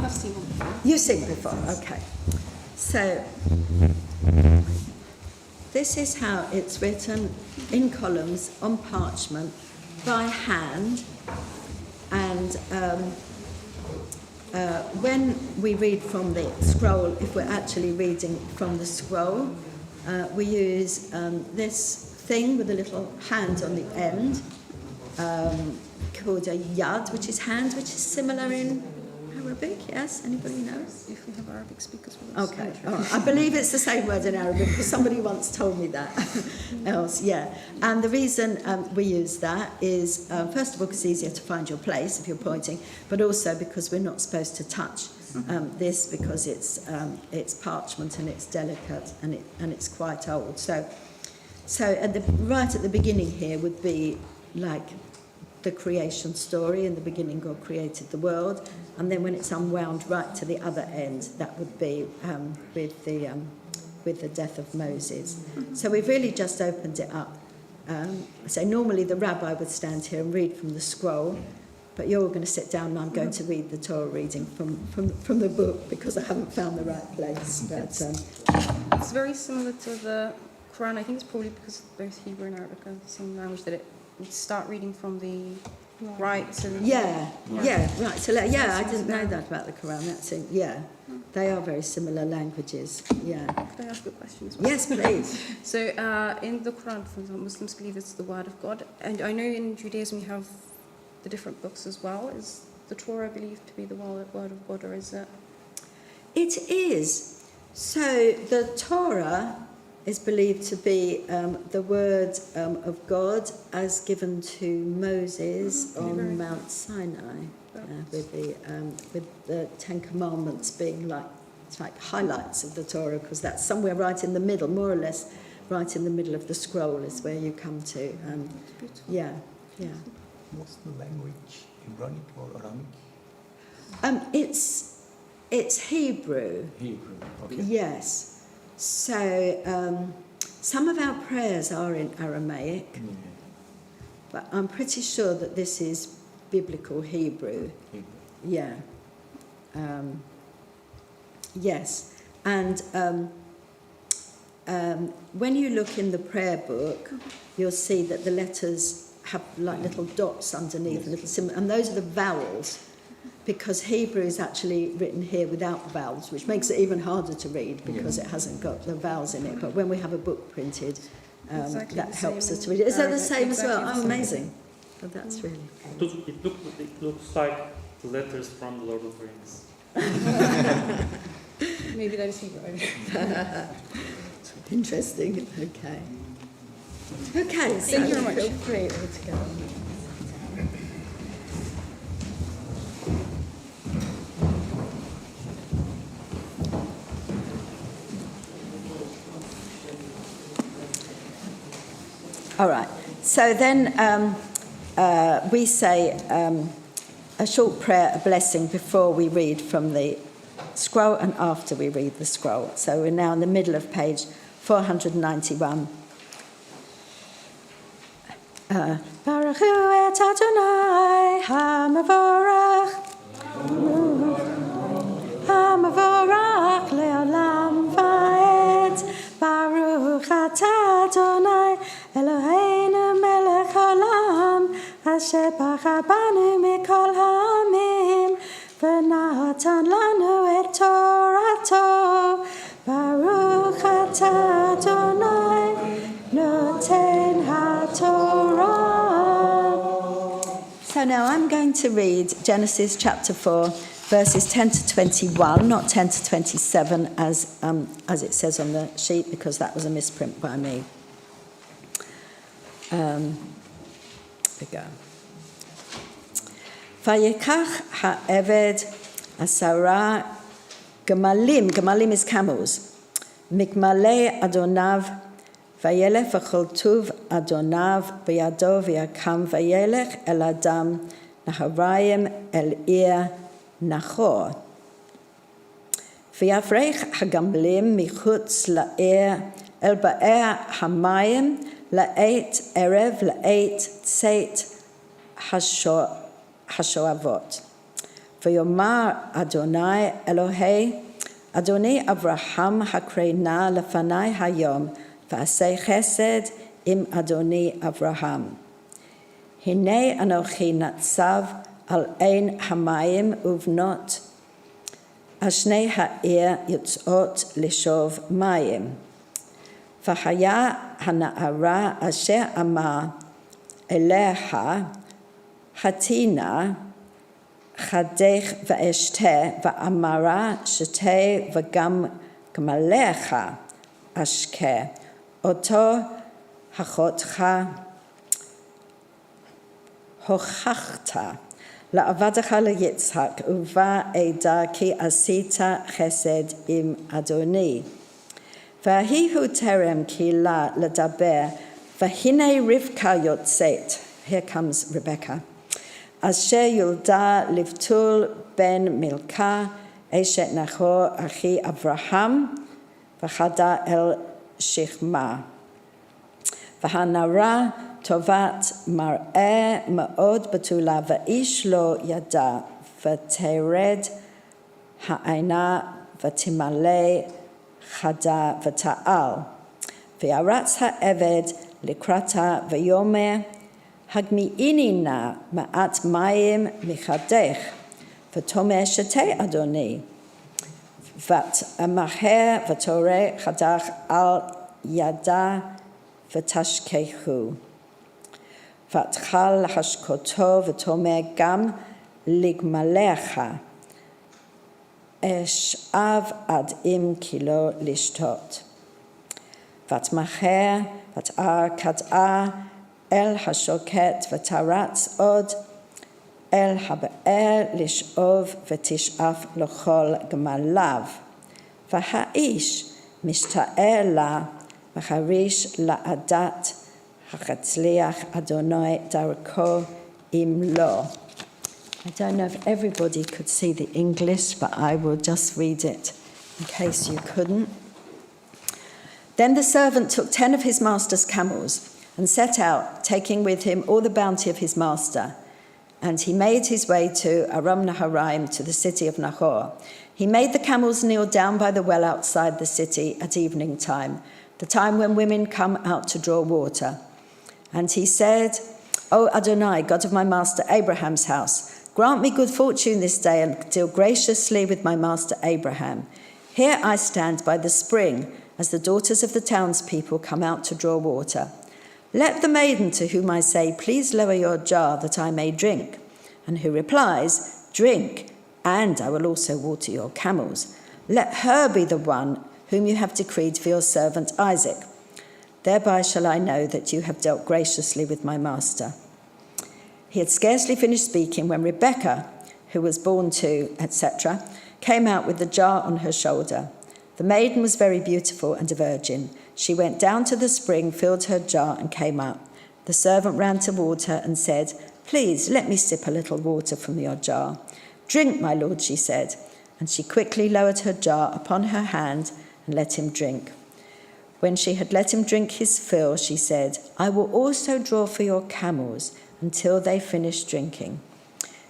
I've seen one before. You've seen it before, okay. So, this is how it's written in columns on parchment by hand. And when we read from the scroll, if we're actually reading from the scroll, we use this thing with a little hand on the end, called a yad, which is hand, which is similar in Arabic. Yes, anybody knows? If we have Arabic speakers with us. Okay, all right. I believe it's the same word in Arabic, because somebody once told me that. Else, yeah. And the reason we use that is, first of all, because it's easier to find your place if you're pointing, but also because we're not supposed to touch this, because it's parchment and it's delicate and it's quite old. So right at the beginning here would be like the creation story. In the beginning, God created the world, and then when it's unwound right to the other end, that would be with the death of Moses. So we've really just opened it up. So normally the rabbi would stand here and read from the scroll, but you're all going to sit down and I'm going to read the Torah reading from the book, because I haven't found the right place. But It's very similar to the Quran. I think it's probably because both Hebrew and Arabic are the same language that it start reading from the right to the Right. So I didn't know that about the Quran. That's it. Yeah, they are very similar languages. Yeah. Could I ask you a question as well? Yes, please. So in the Quran, for example, Muslims believe it's the word of God, and I know in Judaism we have the different books as well. Is the Torah believed to be the word of God, or is it? It is. So the Torah is believed to be the word of God as given to Moses on Mount Sinai, with the Ten Commandments being like highlights of the Torah, because that's somewhere right in the middle, more or less, right in the middle of the scroll is where you come to. What's the language? Hebraic or Aramaic? It's Hebrew. Hebrew. Okay. Yes. So some of our prayers are in Aramaic, but I'm pretty sure that this is biblical Hebrew. Yeah. Yes. And when you look in the prayer book, you'll see that the letters have like little dots underneath, and those are the vowels, because Hebrew is actually written here without vowels, which makes it even harder to read because it hasn't got the vowels in it. But when we have a book printed, that helps us to read it. Is that the same as well? Oh, amazing. Oh, that's really good. It looks like the letters from the Lord of the Rings. Maybe that is Hebrew. Interesting. Okay. Thank you very much. Feel free to go. All right. So then we say a short prayer, a blessing, before we read from the scroll and after we read the scroll. So we're now in the middle of page 491. Baruch hu et Adonai hamavorach hamavorach leolam va'ed. Baruch atah Adonai Eloheinu melech haolam asher bacha banu mikol ha'amim v'natan lanu et Torato. Baruch atah Adonai noten haTorah. So now I'm going to read Genesis chapter 4, verses 10 to 21, not 10 to 27 as it says on the sheet, because that was a misprint by me. Here we go. Vayikach ha'eved asara gemalim is camels, mikmalei adonav, vayelech v'chol tuv adonav b'yado v'yakam vayelech el adam naharayim el ir nachor. V'yavrech hagamalim michutz la'ir el ba'er hamayim la'et erev la'et tzeit hashoavot. V'yomar Adonai Elohei Adonai Avraham hakrena lefanai hayom v'asei chesed im Adonai Avraham. Hinei anochi natzav al ein hamayim uvnot ashnei ha'ir yotzot lishov mayim. V'haya hana'ara asher amar eleha hatina chadech v'eshteh v'amara sheteh v'gam gmalecha ashkeh oto hachotcha hochachta la'avadecha leYitzhak uva eda ki asita chesed im Adoni v'ahihu terem ki la ledaber v'hinei Rivka yotzet. Here comes Rebecca. Asher yulda livtul ben Milka eshet Nachor achi Avraham v'chada el Shechma v'hanara tovat mar'eh ma'od batula v'ish lo yada v'tered ha'aina v'timale chada v'ta'al v'yaratz ha'eved likrata v'yomer הגמיעיני מעט מים מחדך, ותאמר שתה אדוני. ותמהר ותורה חדך על ידה ותשכחו. ותחל להשקותו ותאמר גם לגמליך, אשאב עד אם כי לא לשתות. ותמהר ותקדעה אל השוקת ותרץ עוד אל הבאר לשאוב ותשאף לכל גמליו. והאיש משתער לה וחריש לעדת החצליח אדוני דרכו אם לא. I don't know if everybody could see the English, but I will just read it in case you couldn't. Then the servant took 10 of his master's camels and set out, taking with him all the bounty of his master. And he made his way to Aram Naharaim, to the city of Nahor. He made the camels kneel down by the well outside the city at evening time, the time when women come out to draw water. And he said, O Adonai, God of my master Abraham's house, grant me good fortune this day and deal graciously with my master Abraham. Here I stand by the spring as the daughters of the townspeople come out to draw water. Let the maiden to whom I say, please lower your jar that I may drink, and who replies, drink, and I will also water your camels. Let her be the one whom you have decreed for your servant Isaac. Thereby shall I know that you have dealt graciously with my master. He had scarcely finished speaking when Rebekah, who was born to, etc., came out with the jar on her shoulder. The maiden was very beautiful and a virgin. She went down to the spring, filled her jar, and came up. The servant ran toward her and said, please, let me sip a little water from your jar. Drink, my lord, she said. And she quickly lowered her jar upon her hand and let him drink. When she had let him drink his fill, she said, I will also draw for your camels until they finish drinking.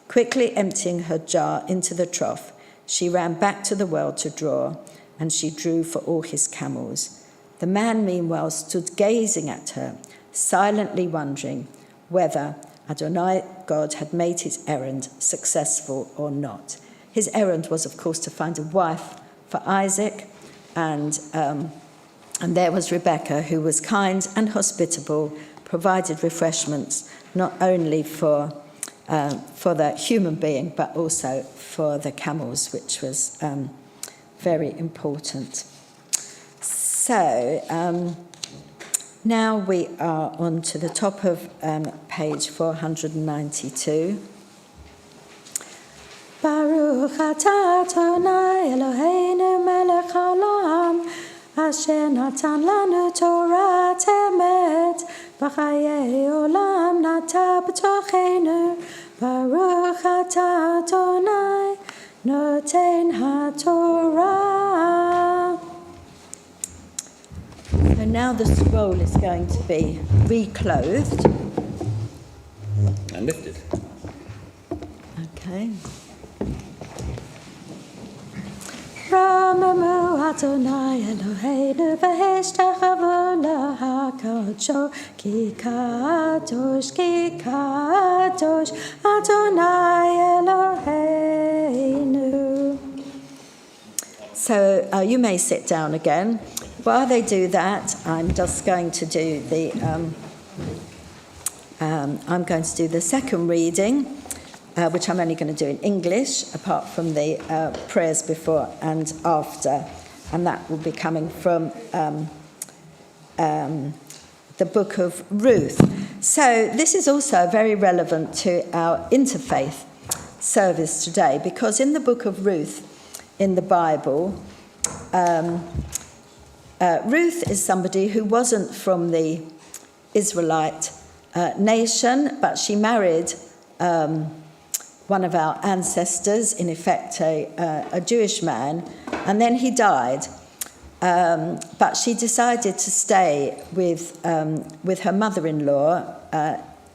Quickly emptying her jar into the trough, she ran back to the well to draw, and she drew for all his camels. The man, meanwhile, stood gazing at her, silently wondering whether Adonai God had made his errand successful or not. His errand was, of course, to find a wife for Isaac, and there was Rebekah, who was kind and hospitable, provided refreshments not only for the human being, but also for the camels, which was very important. So now we are on to the top of page 492. Baruch atah Adonai Eloheinu melech haolam, asher natan lanu Torah emet, b'chayei olam nata b'tochenu. Baruch atah Adonai noten haTorah. So now the scroll is going to be reclothed and lifted. Okay. Ramamu Adonai Eloheinu v'heshtachavu lahakadosh ki kadosh Adonai Eloheinu. So you may sit down again. While they do that, I'm just going to do the second reading, which I'm only going to do in English, apart from the prayers before and after, and that will be coming from the book of Ruth. So this is also very relevant to our interfaith service today, because in the book of Ruth in the Bible, Ruth is somebody who wasn't from the Israelite nation, but she married one of our ancestors, in effect a Jewish man, and then he died. But she decided to stay with her mother-in-law,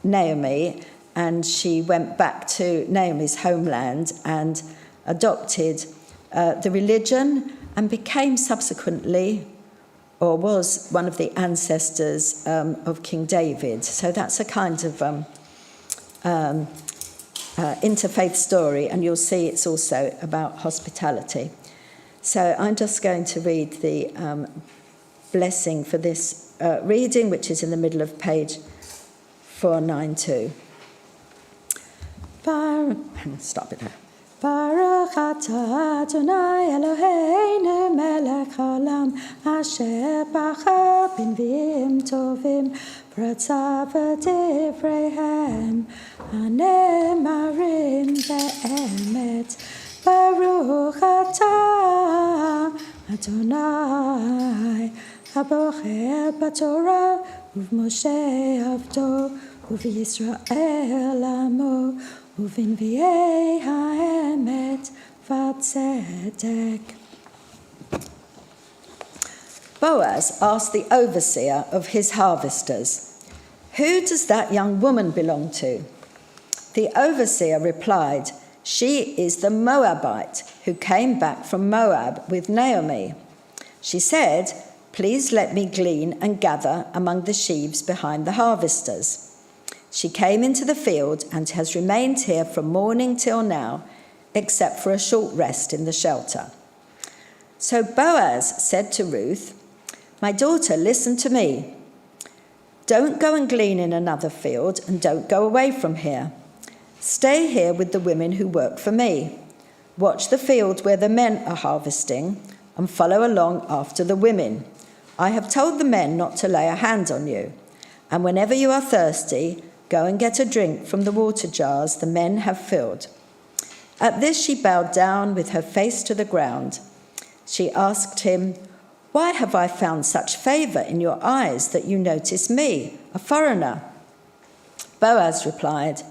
Naomi, and she went back to Naomi's homeland and adopted the religion and became subsequently, or was one of the ancestors of King David. So that's a kind of interfaith story, and you'll see it's also about hospitality. So I'm just going to read the blessing for this reading, which is in the middle of page 492. Stop it there. Baruch atah Adonai Eloheinu melech haolam asher bacha b'nviim tovim b'ratzav v'divreihem hanemarim be'emet. Baruch atah Adonai abocher b'torah u'v'Moshe avdo u'v'Yisrael amo u'v'nviei ha'emet v'tzedek. Boaz asked the overseer of his harvesters, "Who does that young woman belong to?" The overseer replied, "She is the Moabite who came back from Moab with Naomi." She said, "Please let me glean and gather among the sheaves behind the harvesters." She came into the field and has remained here from morning till now, except for a short rest in the shelter. So Boaz said to Ruth, "My daughter, listen to me. Don't go and glean in another field, and don't go away from here. Stay here with the women who work for me. Watch the field where the men are harvesting, and follow along after the women. I have told the men not to lay a hand on you, and whenever you are thirsty, go and get a drink from the water jars the men have filled." At this she bowed down with her face to the ground. She asked him, "Why have I found such favor in your eyes that you notice me, a foreigner?" Boaz replied,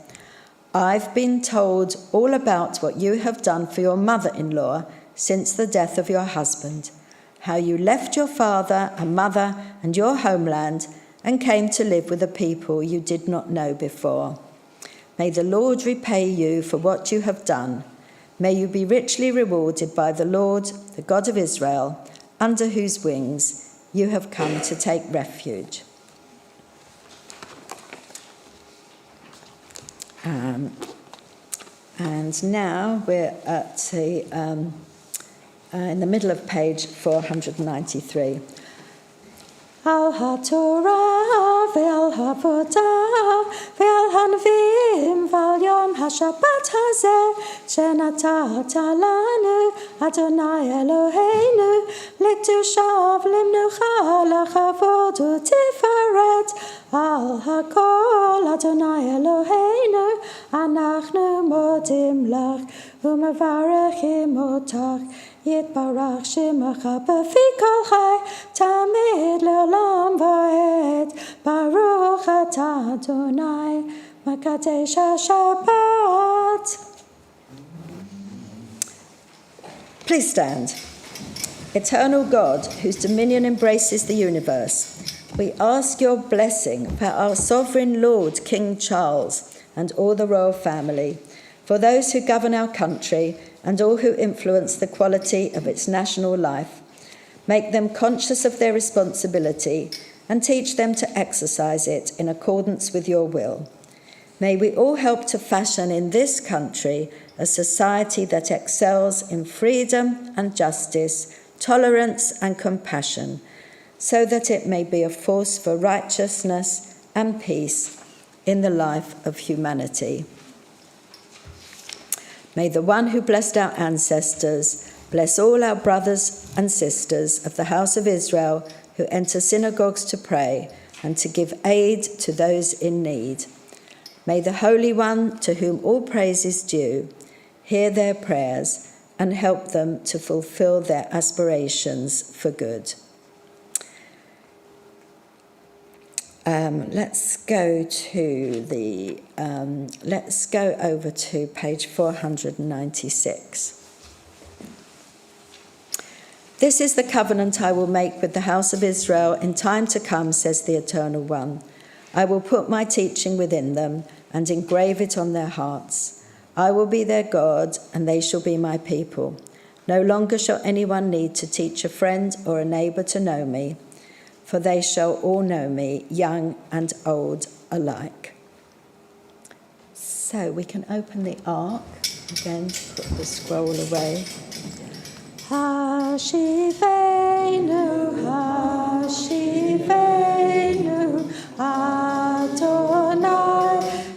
"I've been told all about what you have done for your mother-in-law since the death of your husband, how you left your father and mother and your homeland and came to live with a people you did not know before. May the Lord repay you for what you have done. May you be richly rewarded by the Lord, the God of Israel, under whose wings you have come to take refuge." And now we're at in the middle of page 493. Al haTorah ve'al ha'avodah ve'al hanvim ve'al yom haShabbat hazeh shenatata lanu Adonai Eloheinu lekdushav limnucha lachavod u'tiferet al hakol Adonai Eloheinu anachnu modim lach u'mevarechim otach Yitbarach Shemacha b'fi kol chai tamid le'olam va'ed Baruch atah Adonai Makadesh HaShabbat. Please stand. Eternal God, whose dominion embraces the universe, we ask your blessing for our sovereign Lord King Charles and all the royal family, for those who govern our country and all who influence the quality of its national life. Make them conscious of their responsibility and teach them to exercise it in accordance with your will. May we all help to fashion in this country a society that excels in freedom and justice, tolerance and compassion, so that it may be a force for righteousness and peace in the life of humanity. May the one who blessed our ancestors bless all our brothers and sisters of the house of Israel who enter synagogues to pray and to give aid to those in need. May the Holy One, to whom all praise is due, hear their prayers and help them to fulfill their aspirations for good. Let's go over to page 496. This is the covenant I will make with the house of Israel in time to come, says the Eternal One. I will put my teaching within them and engrave it on their hearts. I will be their God, and they shall be my people. No longer shall anyone need to teach a friend or a neighbour to know me, for they shall all know me, young and old alike. So we can open the ark again to put the scroll away. Hashivenu, Hashivenu, Adonai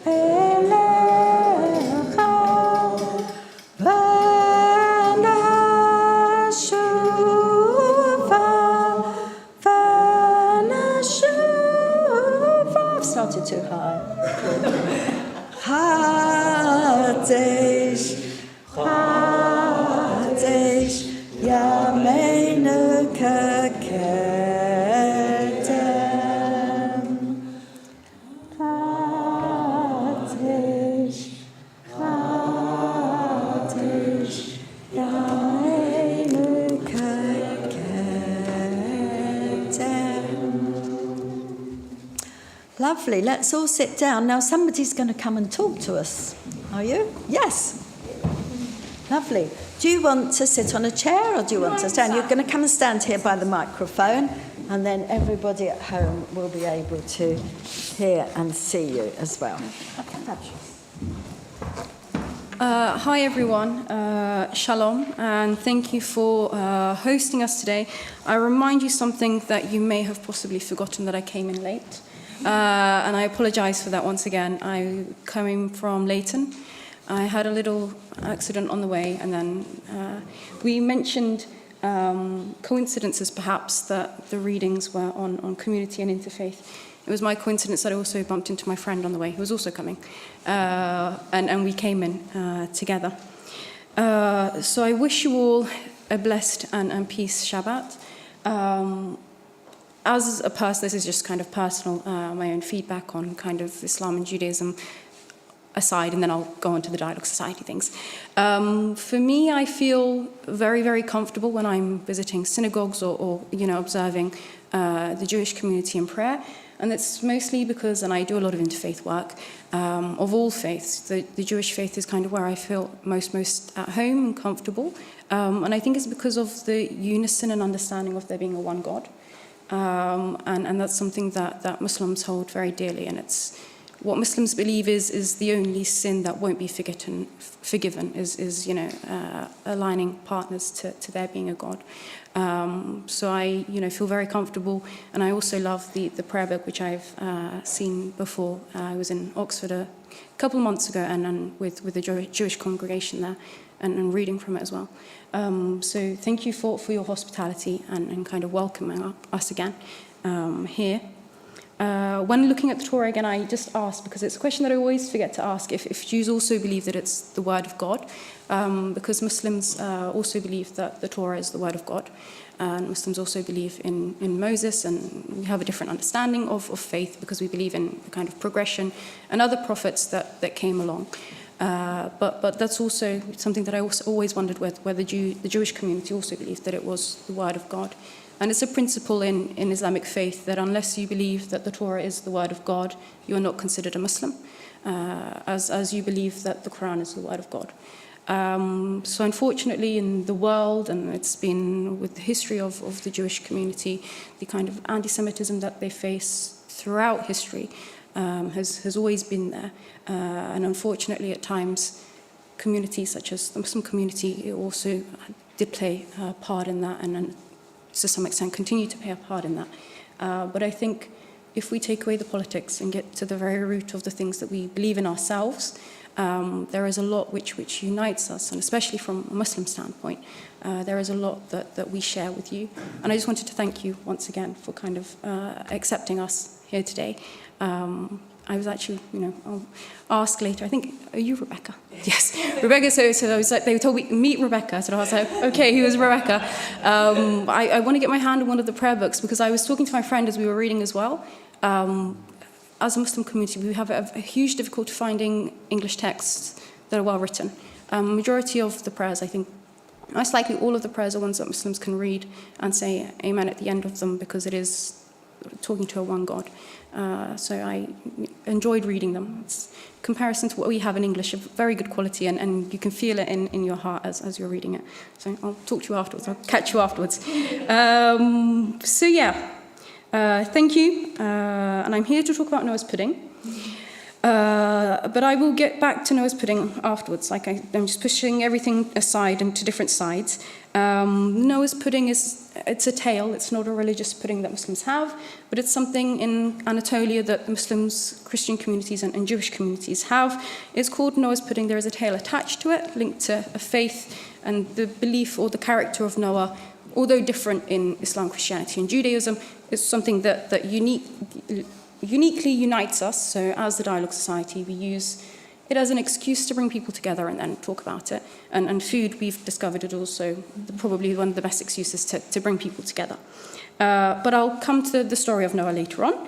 Elecha, V'nashuva. I've started too high. Hadesh, Hadesh, Yameinu Kakedem. Hadesh, Hadesh, Yameinu Kakedem. Lovely. Let's all sit down. Now somebody's going to come and talk to us. Are you? Yes. Lovely. Do you want to sit on a chair or do you want to stand? You're going to come and stand here by the microphone, and then everybody at home will be able to hear and see you as well. Hi everyone, shalom, and thank you for hosting us today. I remind you something that you may have possibly forgotten, that I came in late. And I apologise for that once again. I'm coming from Leighton. I had a little accident on the way, and then we mentioned coincidences perhaps that the readings were on community and interfaith. It was my coincidence that I also bumped into my friend on the way, who was also coming, and we came in together. So I wish you all a blessed and peace Shabbat. As a person, this is just kind of personal, my own feedback on kind of Islam and Judaism aside, and then I'll go on to the Dialogue Society things. For me, I feel very, very comfortable when I'm visiting synagogues or observing the Jewish community in prayer. And it's mostly because, and I do a lot of interfaith work, of all faiths, the Jewish faith is kind of where I feel most at home and comfortable. And I think it's because of the unison and understanding of there being a one God. And that's something that Muslims hold very dearly, and it's what Muslims believe is the only sin that won't be forgiven is aligning partners to there being a God. So I feel very comfortable, and I also love the prayer book, which I've seen before. I was in Oxford a couple of months ago, and with the Jewish congregation there, and reading from it as well. So thank you for your hospitality and kind of welcoming us again here. When looking at the Torah again, I just asked, because it's a question that I always forget to ask, if Jews also believe that it's the word of God, because Muslims also believe that the Torah is the word of God, and Muslims also believe in Moses, and we have a different understanding of faith because we believe in the kind of progression and other prophets that came along. But that's also something that I also always wondered whether the Jewish community also believed that it was the word of God. And it's a principle in Islamic faith that unless you believe that the Torah is the word of God, you are not considered a Muslim, as you believe that the Quran is the word of God. So unfortunately in the world, and it's been with the history of the Jewish community, the kind of anti-Semitism that they face throughout history has always been there. And unfortunately at times, communities such as the Muslim community also did play a part in that, and to some extent continue to play a part in that. But I think if we take away the politics and get to the very root of the things that we believe in ourselves, there is a lot which unites us, and especially from a Muslim standpoint, there is a lot that we share with you. And I just wanted to thank you once again for kind of accepting us here today. I was actually, I'll ask later. I think, are you Rebecca? Yes, Rebecca. So I was like, they told me meet Rebecca. So I was like, okay, who is Rebecca? I want to get my hand on one of the prayer books because I was talking to my friend as we were reading as well. As a Muslim community, we have a huge difficulty finding English texts that are well written. Majority of the prayers, I think, most likely all of the prayers are ones that Muslims can read and say amen at the end of them because it is talking to a one God. So I enjoyed reading them. It's in comparison to what we have in English, of very good quality, and you can feel it in your heart as you're reading it. So I'll talk to you afterwards. I'll catch you afterwards. Thank you. And I'm here to talk about Noah's pudding. But I will get back to Noah's pudding afterwards. Like I'm just pushing everything aside into different sides. Noah's pudding it's a tale. It's not a religious pudding that Muslims have, but it's something in Anatolia that the Muslims, Christian communities and Jewish communities have. It's called Noah's pudding. There is a tale attached to it, linked to a faith and the belief or the character of Noah, although different in Islam, Christianity and Judaism. It's something that uniquely unites us. So as the Dialogue Society, we use it as an excuse to bring people together and then talk about it. And food, we've discovered, is also probably one of the best excuses to bring people together. But I'll come to the story of Noah later on.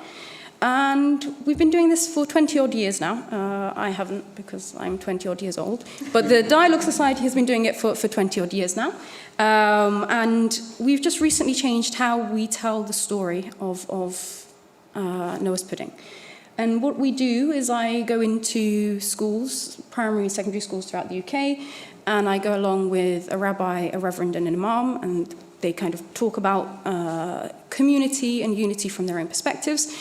And we've been doing this for 20 odd years now. I haven't, because I'm 20 odd years old. But the Dialogue Society has been doing it for 20 odd years now. And we've just recently changed how we tell the story of Noah's pudding. And what we do is I go into schools, primary and secondary schools throughout the UK, and I go along with a rabbi, a reverend, and an imam, and they kind of talk about community and unity from their own perspectives.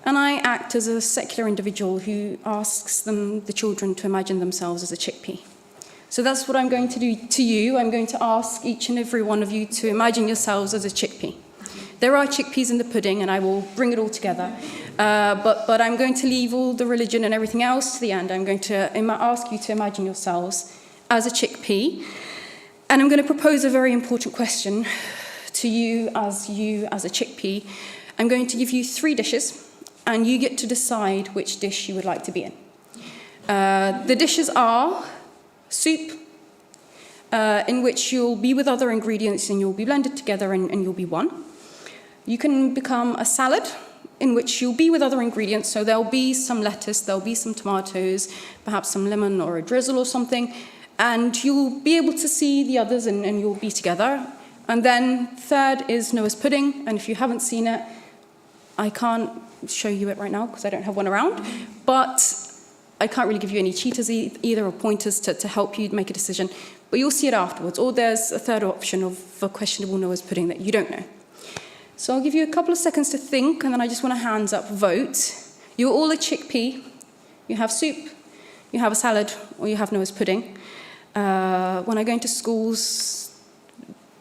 And I act as a secular individual who asks the children to imagine themselves as a chickpea. So that's what I'm going to do to you. I'm going to ask each and every one of you to imagine yourselves as a chickpea. There are chickpeas in the pudding, and I will bring it all together. But I'm going to leave all the religion and everything else to the end. I'm going to ask you to imagine yourselves as a chickpea. And I'm going to propose a very important question to you as a chickpea. I'm going to give you 3 dishes, and you get to decide which dish you would like to be in. The dishes are soup, in which you'll be with other ingredients and you'll be blended together and you'll be one. You can become a salad, in which you'll be with other ingredients, so there'll be some lettuce, there'll be some tomatoes, perhaps some lemon or a drizzle or something, and you'll be able to see the others and you'll be together. And then 3rd is Noah's pudding, and if you haven't seen it, I can't show you it right now because I don't have one around, but I can't really give you any cheaters either or pointers to help you make a decision, but you'll see it afterwards. Or there's a 3rd option of a questionable Noah's pudding that you don't know. So I'll give you a couple of seconds to think, and then I just want a hands up vote. You're all a chickpea. You have soup, you have a salad, or you have Noah's pudding. When I go into schools,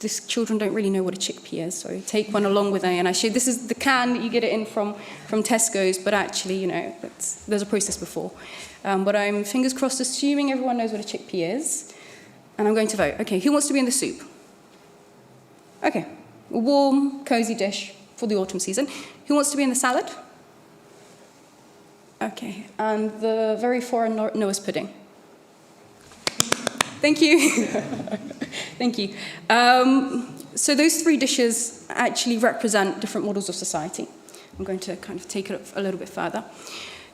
these children don't really know what a chickpea is, so take one along with me. And actually, this is the can that you get it in from Tesco's, but actually, there's a process before. But I'm, fingers crossed, assuming everyone knows what a chickpea is. And I'm going to vote. Okay, who wants to be in the soup? Okay. A warm, cosy dish for the autumn season. Who wants to be in the salad? Okay, and the very foreign Noah's pudding. Thank you. Thank you. So those 3 dishes actually represent different models of society. I'm going to kind of take it a little bit further.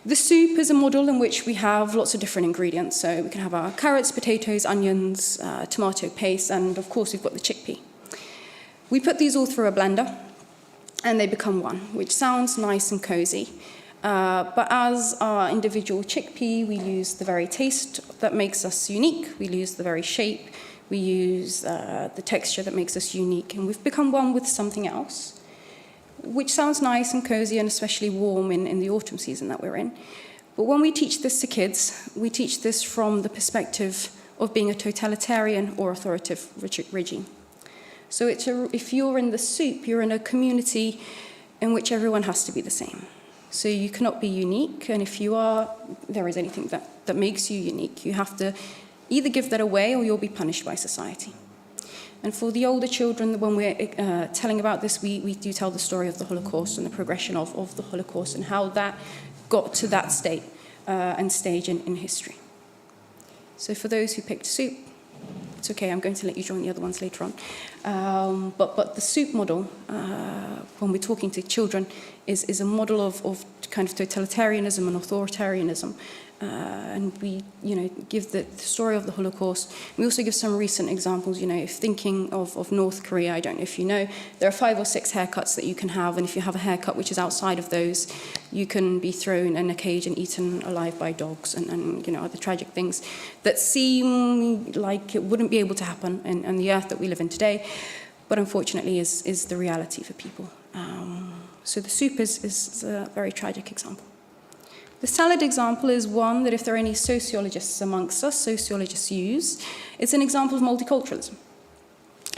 The soup is a model in which we have lots of different ingredients. So we can have our carrots, potatoes, onions, tomato paste, and of course we've got the chickpea. We put these all through a blender, and they become one, which sounds nice and cozy. But as our individual chickpea, we use the very taste that makes us unique. We use the very shape. We use the texture that makes us unique. And we've become one with something else, which sounds nice and cozy and especially warm in the autumn season that we're in. But when we teach this to kids, we teach this from the perspective of being a totalitarian or authoritative regime. So if you're in the soup, you're in a community in which everyone has to be the same. So you cannot be unique, and if you are, there is anything that makes you unique. You have to either give that away or you'll be punished by society. And for the older children, when we're telling about this, we do tell the story of the Holocaust and the progression of the Holocaust and how that got to that state and stage in history. So for those who picked soup, it's okay, I'm going to let you join the other ones later on. But the soup model, when we're talking to children, is a model of kind of totalitarianism and authoritarianism. And we, give the story of the Holocaust. We also give some recent examples, thinking of North Korea, I don't know if you know, there are 5 or 6 haircuts that you can have, and if you have a haircut which is outside of those, you can be thrown in a cage and eaten alive by dogs and other tragic things that seem like it wouldn't be able to happen in the earth that we live in today, but unfortunately is the reality for people. So the soup is a very tragic example. The salad example is one that if there are any sociologists amongst us, sociologists use. It's an example of multiculturalism.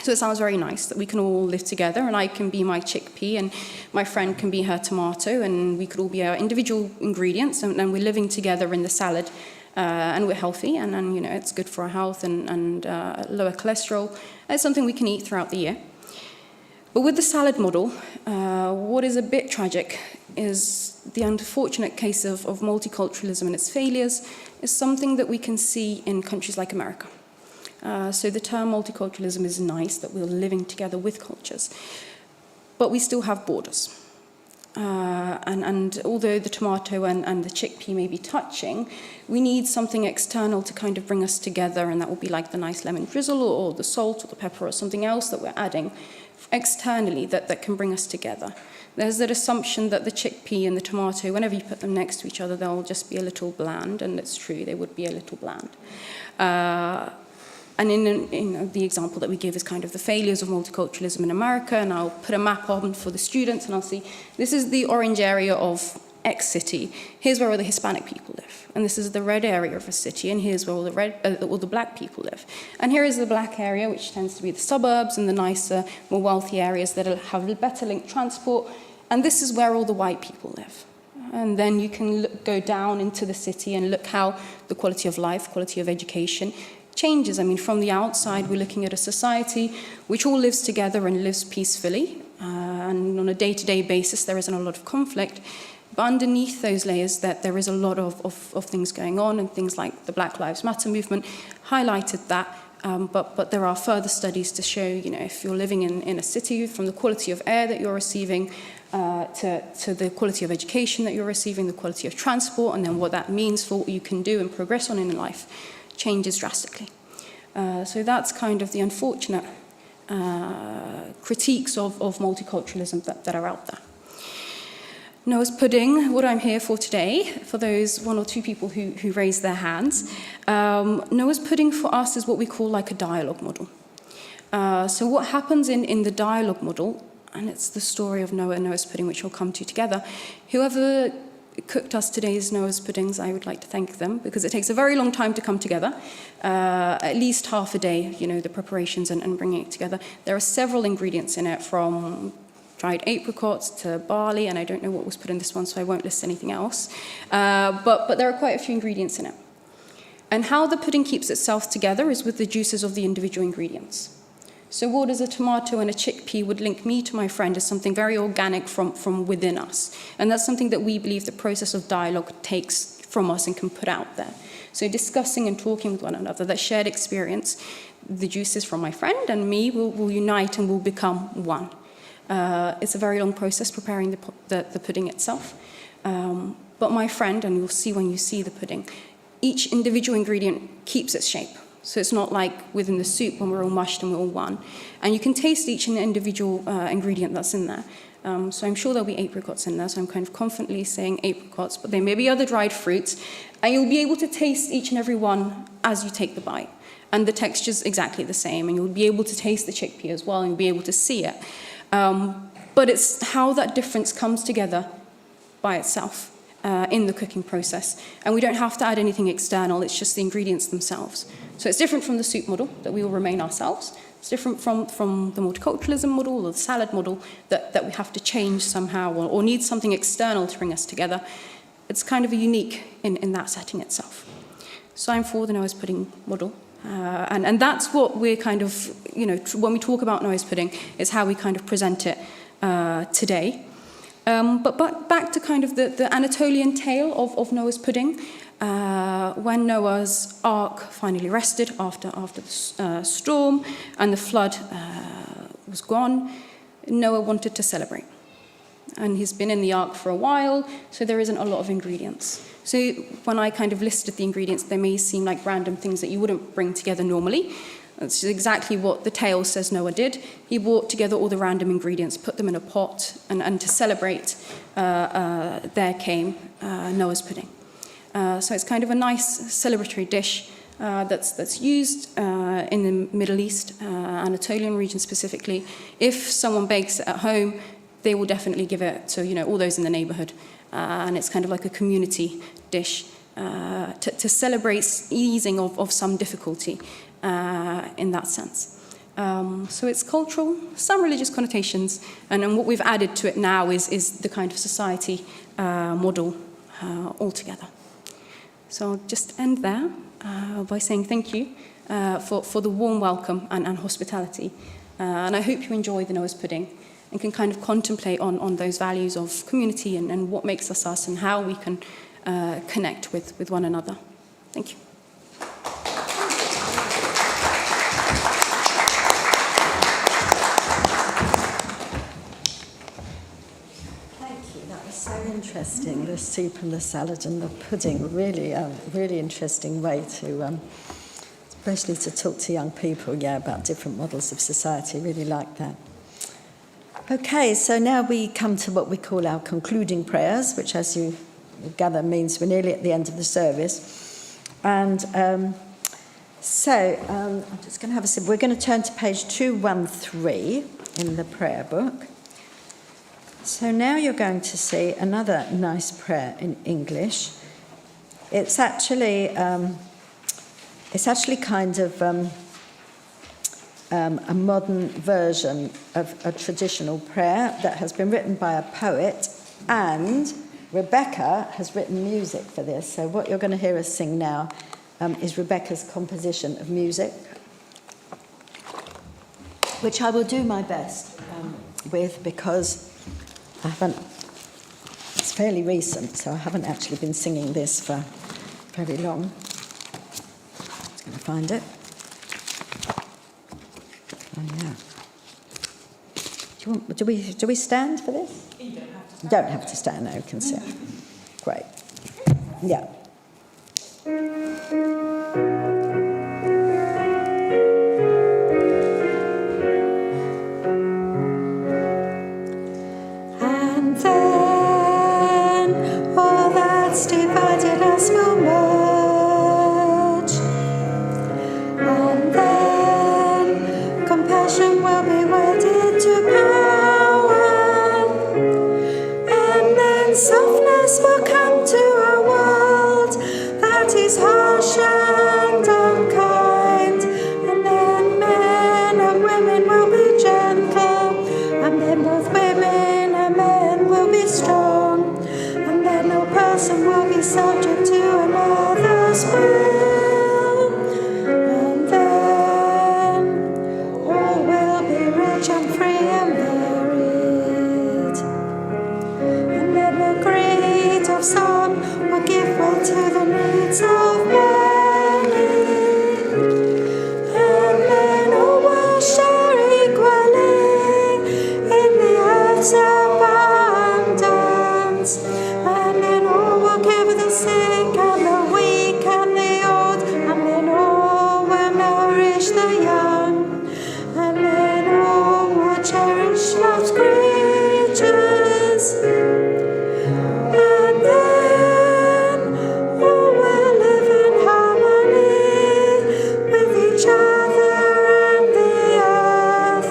So it sounds very nice that we can all live together, and I can be my chickpea and my friend can be her tomato, and we could all be our individual ingredients, and we're living together in the salad, and we're healthy, and you know, it's good for our health and lower cholesterol. It's something we can eat throughout the year. But with the salad model, what is a bit tragic is the unfortunate case of multiculturalism and its failures is something that we can see in countries like America. So the term multiculturalism is nice, that we're living together with cultures, but we still have borders. And although the tomato and the chickpea may be touching, we need something external to kind of bring us together, and that will be like the nice lemon drizzle or the salt or the pepper or something else that we're adding externally that can bring us together. There's that assumption that the chickpea and the tomato, whenever you put them next to each other, they'll just be a little bland, and it's true, they would be a little bland. And in the example that we give is kind of the failures of multiculturalism in America, and I'll put a map on for the students, and I'll see, this is the orange area of X city. Here's where all the Hispanic people live. And this is the red area of a city, and here's where all the black people live. And here is the black area, which tends to be the suburbs and the nicer, more wealthy areas that have better linked transport. And this is where all the white people live. And then you can go down into the city and look how the quality of life, quality of education changes. I mean, from the outside, we're looking at a society which all lives together and lives peacefully. And on a day-to-day basis, there isn't a lot of conflict. But underneath those layers, that there is a lot of things going on, and things like the Black Lives Matter movement highlighted that. But there are further studies to show, you know, if you're living in a city, from the quality of air that you're receiving to the quality of education that you're receiving, the quality of transport, and then what that means for what you can do and progress on in life changes drastically. So that's kind of the unfortunate critiques of multiculturalism that are out there. Noah's pudding, what I'm here for today, for those one or two people who raised their hands, Noah's pudding for us is what we call like a dialogue model. So what happens in the dialogue model, and it's the story of Noah and Noah's pudding, which we'll come to together, whoever cooked us today's Noah's puddings, I would like to thank them, because it takes a very long time to come together, at least half a day, you know, the preparations and bringing it together. There are several ingredients in it, from dried apricots to barley, and I don't know what was put in this one, so I won't list anything else. But there are quite a few ingredients in it. And how the pudding keeps itself together is with the juices of the individual ingredients. So what is a tomato and a chickpea would link me to my friend is something very organic from within us. And that's something that we believe the process of dialogue takes from us and can put out there. So discussing and talking with one another, that shared experience, the juices from my friend and me will unite and will become one. It's a very long process preparing the pudding itself. But my friend, and you'll see when you see the pudding, each individual ingredient keeps its shape. So it's not like within the soup when we're all mushed and we're all one. And you can taste each individual ingredient that's in there. So I'm sure there'll be apricots in there, so I'm kind of confidently saying apricots, but there may be other dried fruits. And you'll be able to taste each and every one as you take the bite. And the texture's exactly the same, and you'll be able to taste the chickpea as well, and you'll be able to see it. But it's how that difference comes together by itself in the cooking process. And we don't have to add anything external, it's just the ingredients themselves. So it's different from the soup model, that we will remain ourselves. It's different from the multiculturalism model or the salad model that we have to change somehow or need something external to bring us together. It's kind of unique in that setting itself. So I'm for the Noah's pudding model. And that's what we're kind of, you know, when we talk about Noah's pudding, is how we kind of present it today. But back to kind of the Anatolian tale of Noah's pudding. When Noah's ark finally rested after the storm and the flood was gone, Noah wanted to celebrate. And he's been in the ark for a while, so there isn't a lot of ingredients. So when I kind of listed the ingredients, they may seem like random things that you wouldn't bring together normally. That's exactly what the tale says Noah did. He brought together all the random ingredients, put them in a pot, and to celebrate, there came Noah's pudding. So it's kind of a nice celebratory dish that's used in the Middle East, Anatolian region specifically. If someone bakes it at home, they will definitely give it to, you know, all those in the neighborhood. and it's kind of like a community dish to celebrate easing of some difficulty in that sense. So it's cultural, some religious connotations, and then what we've added to it now is the kind of society model altogether. So I'll just end there by saying thank you for the warm welcome and hospitality. And I hope you enjoy the Noah's pudding and can kind of contemplate on those values of community and what makes us us and how we can connect with one another. Thank you. So interesting, the soup and the salad and the pudding. Really, really interesting way to, especially to talk to young people, about different models of society. Really like that. Okay, so now we come to what we call our concluding prayers, which, as you gather, means we're nearly at the end of the service. And I'm just going to have a sip. We're going to turn to page 213 in the prayer book. So now you're going to see another nice prayer in English. It's actually kind of a modern version of a traditional prayer that has been written by a poet, and Rebecca has written music for this. So what you're going to hear us sing now is Rebecca's composition of music, which I will do my best with, because it's fairly recent, so I haven't actually been singing this for very long. Just going to find it. Oh, yeah. Do we stand for this? You don't have to stand. Don't have to stand, no, you can sit. Great. Yeah. Divided us will merge, and then compassion will be wedded to power, and then softness will come to a world that is harsh and unkind, and then men and women will be gentle, and then both women and men will be strong, and then no person will be subject to another's will, and then all will be rich and free and varied, and then the greed of some will give way to the needs of many, and then all will share equally in the earth's abundance, and then all will give the sick and the weak and the old, and then all will nourish the young, and then all will cherish love's creatures, and then all will live in harmony with each other and the earth,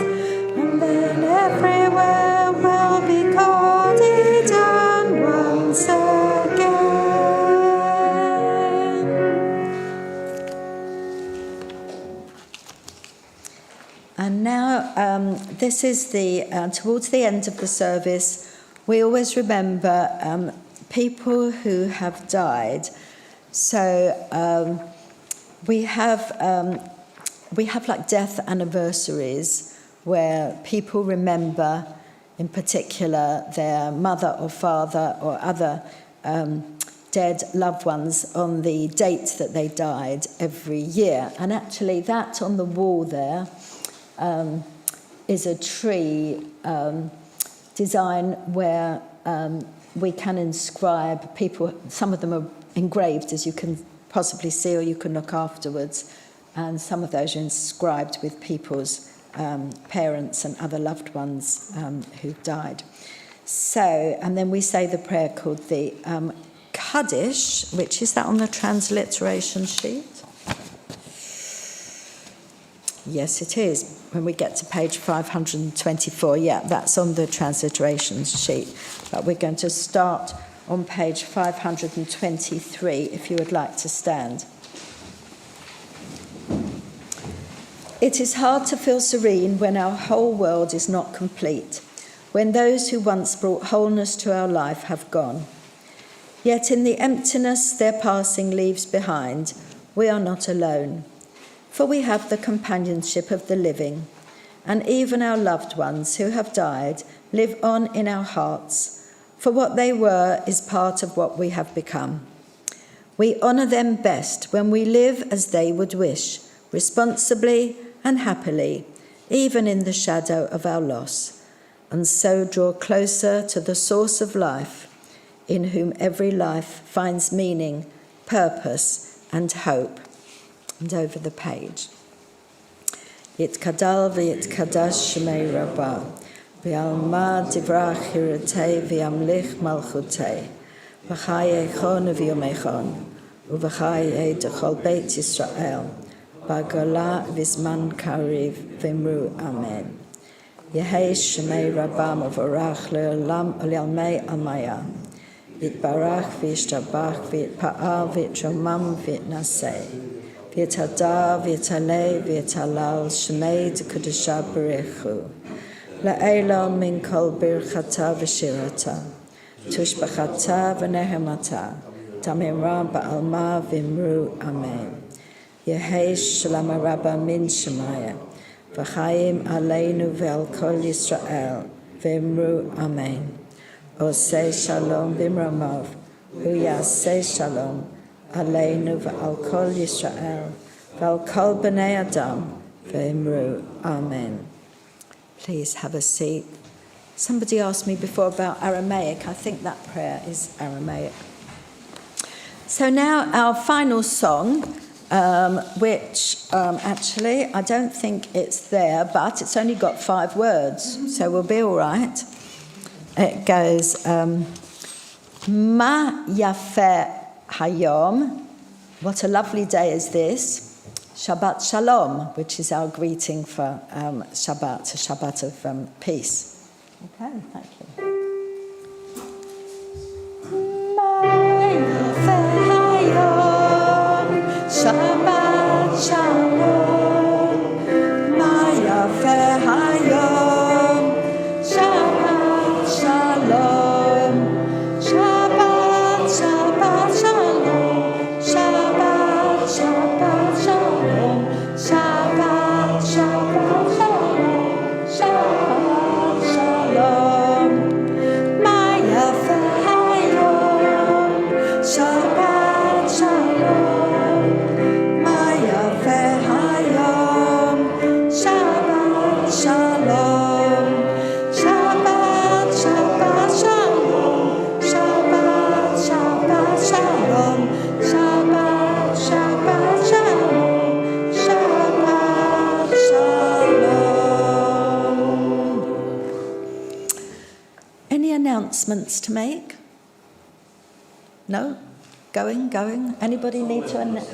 and then everywhere will be called Eden once again. And now this is the towards the end of the service. We always remember people who have died. So we have like death anniversaries where people remember, in particular, their mother or father or other dead loved ones on the date that they died every year. And actually, that on the wall there is a tree design where we can inscribe people. Some of them are engraved, as you can possibly see, or you can look afterwards, and some of those are inscribed with people's parents and other loved ones who've died. So, and then we say the prayer called the Kaddish, which is that on the transliteration sheet? Yes, it is. When we get to page 524, yeah, that's on the transliteration sheet. But we're going to start on page 523, if you would like to stand. It is hard to feel serene when our whole world is not complete, when those who once brought wholeness to our life have gone. Yet in the emptiness their passing leaves behind, we are not alone, for we have the companionship of the living, and even our loved ones who have died live on in our hearts, for what they were is part of what we have become. We honour them best when we live as they would wish, responsibly and happily, even in the shadow of our loss, and so draw closer to the source of life, in whom every life finds meaning, purpose, and hope. And over the page. Yitkadal v'yitkadash shmei Rabbah, v'alma divrach hiratei v'yamlich malchutei, v'chayei chon v'yomei uv'chayei dechol beit Yisrael, b'gola v'zman kariv v'imru amen. Yehei shmei Rabbah mevorach le'olam u'le'almei amaya, yitbarach v'yishtabach v'yitpa'al v'yitromam v'yitnasei, v'yitada v'yitalei v'yitalal shmei d'kudusha b'rechu, la'elom min kol birchata v'shirata, tushbachata v'nehemata, tamimra ba'alma v'imru amen. Yehei shalom rabba min shemaya, v'chayim aleinu ve'al kol Yisrael, v'imru amen. Osei shalom b'imramav, uyasei shalom, aleinu v'al kol Yisrael, v'al kol b'nei Adam, v'imru amen. Please have a seat. Somebody asked me before about Aramaic. I think that prayer is Aramaic. So now our final song, which actually I don't think it's there, but it's only got 5 words, so we'll be all right. It goes, Ma Yafeh Hayom, what a lovely day is this. Shabbat Shalom, which is our greeting for Shabbat, a Shabbat of peace. Okay, thank you. Ma Yafeh Hayom, Shabbat Shalom, Ma Yafeh Hayom, Shabbat Shalom, Shabbat, Shabbat Shalom, Shabbat, Shabbat Shalom, Shabbat, Shabbat Shalom, Shabbat Shalom, Ma Yafeh Hayom, Shabbat Shalom, Ma Yafeh Hayom, Shabbat Shalom, Shabbat, Shabbat Shalom, Shabbat, Shabbat Shalom, Shabbat, Shabbat Shalom, Shabbat Shalom. Any announcements to make? No? Going? Anybody need to announce?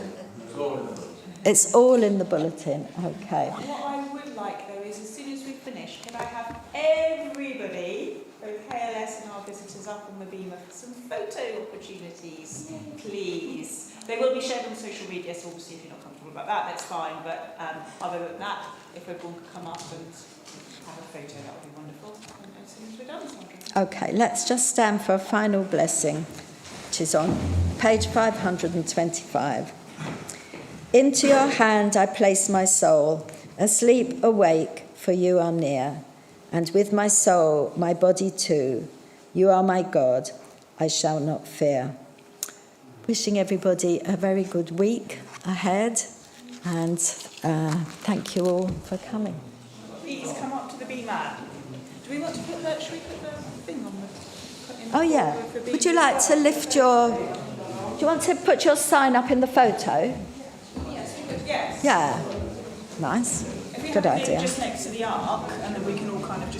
It's all in the bulletin. Okay. What I would like, though, is as soon as we finish, can I have everybody, both KLS and our visitors, up on the beamer for some photo opportunities, please? They will be shared on social media, so obviously if you're not comfortable about that, that's fine. But other than that, if everyone could come up and have a photo, that would be wonderful. And as soon as we're done, Sandra. Okay, let's just stand for a final blessing, which is on page 525. Into your hand I place my soul, asleep, awake, for you are near. And with my soul, my body too, you are my God, I shall not fear. Wishing everybody a very good week ahead, and thank you all for coming. Please come up to the beamer. Do we want to put the, should we put the thing on the... Oh yeah, would you like to lift your... Do you want to put your sign up in the photo? Yes. Yeah, nice, If we good have it idea. just next to the ark, and then we can all kind of just